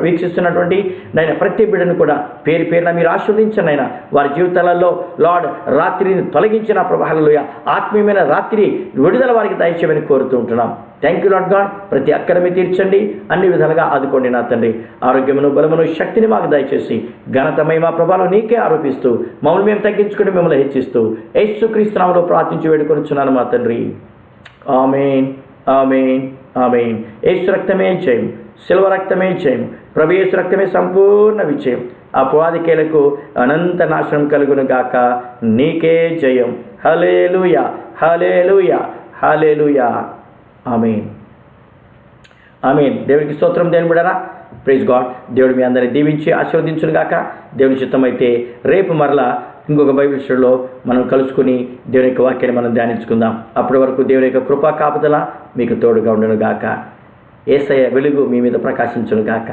వీక్షిస్తున్నటువంటి నైనా ప్రతి బిడ్డను కూడా పేరు పేరున మీరు ఆశీర్వదించండి అయినా. వారి జీవితాలలో లార్డ్ రాత్రిని తొలగించిన ప్రభా హల్లెలూయా ఆత్మీయమైన రాత్రి విడుదల వారికి దయచేయమని కోరుతూ ఉంటున్నాం. Thank you lord God. ప్రతి అక్కరమి తీర్చండి, అన్ని విధాలుగా ఆదుకోండి నా తండ్రి. ఆరోగ్యమును, బలమును, శక్తిని మాకు దయచేసి ఘనతమై మా ప్రభావం నీకే ఆరోపిస్తూ మమ్మల్ని మేము తగ్గించుకుని మిమ్మల్ని హెచ్చిస్తూ యేసుక్రీస్తు నామములో ప్రార్థించి వేడుకొనుచున్నాను మా తండ్రి. ఆమేన్, ఆమేన్, ఆమేన్. యేసు రక్తమే జయం, శిల్వ రక్తమే జయం, ప్రభు యేసు రక్తమే సంపూర్ణ విజయం. అపవాదికేలకు అనంత నాశనం కలుగును గాక. నీకే జయం. హల్లెలూయా, హల్లెలూయా, హల్లెలూయా. ఆమేన్, ఆమేన్. దేవునికి స్తోత్రం. దేవుని బిడ్డలారా, ప్రైజ్ గాడ్. దేవుడు మీ అందరిని దీవించి ఆశీర్వదించును గాక. దేవుని చిత్తమైతే రేపు మరలా ఇంకొక బైబిల్ స్టడీలో మనం కలుసుకుని దేవుని యొక్క వాక్యాన్ని మనం ధ్యానించుకుందాం. అప్పటి వరకు దేవుని యొక్క కృపా కాపుదల మీకు తోడుగా ఉండును గాక. యేసయ్య వెలుగు మీ మీద ప్రకాశించును గాక.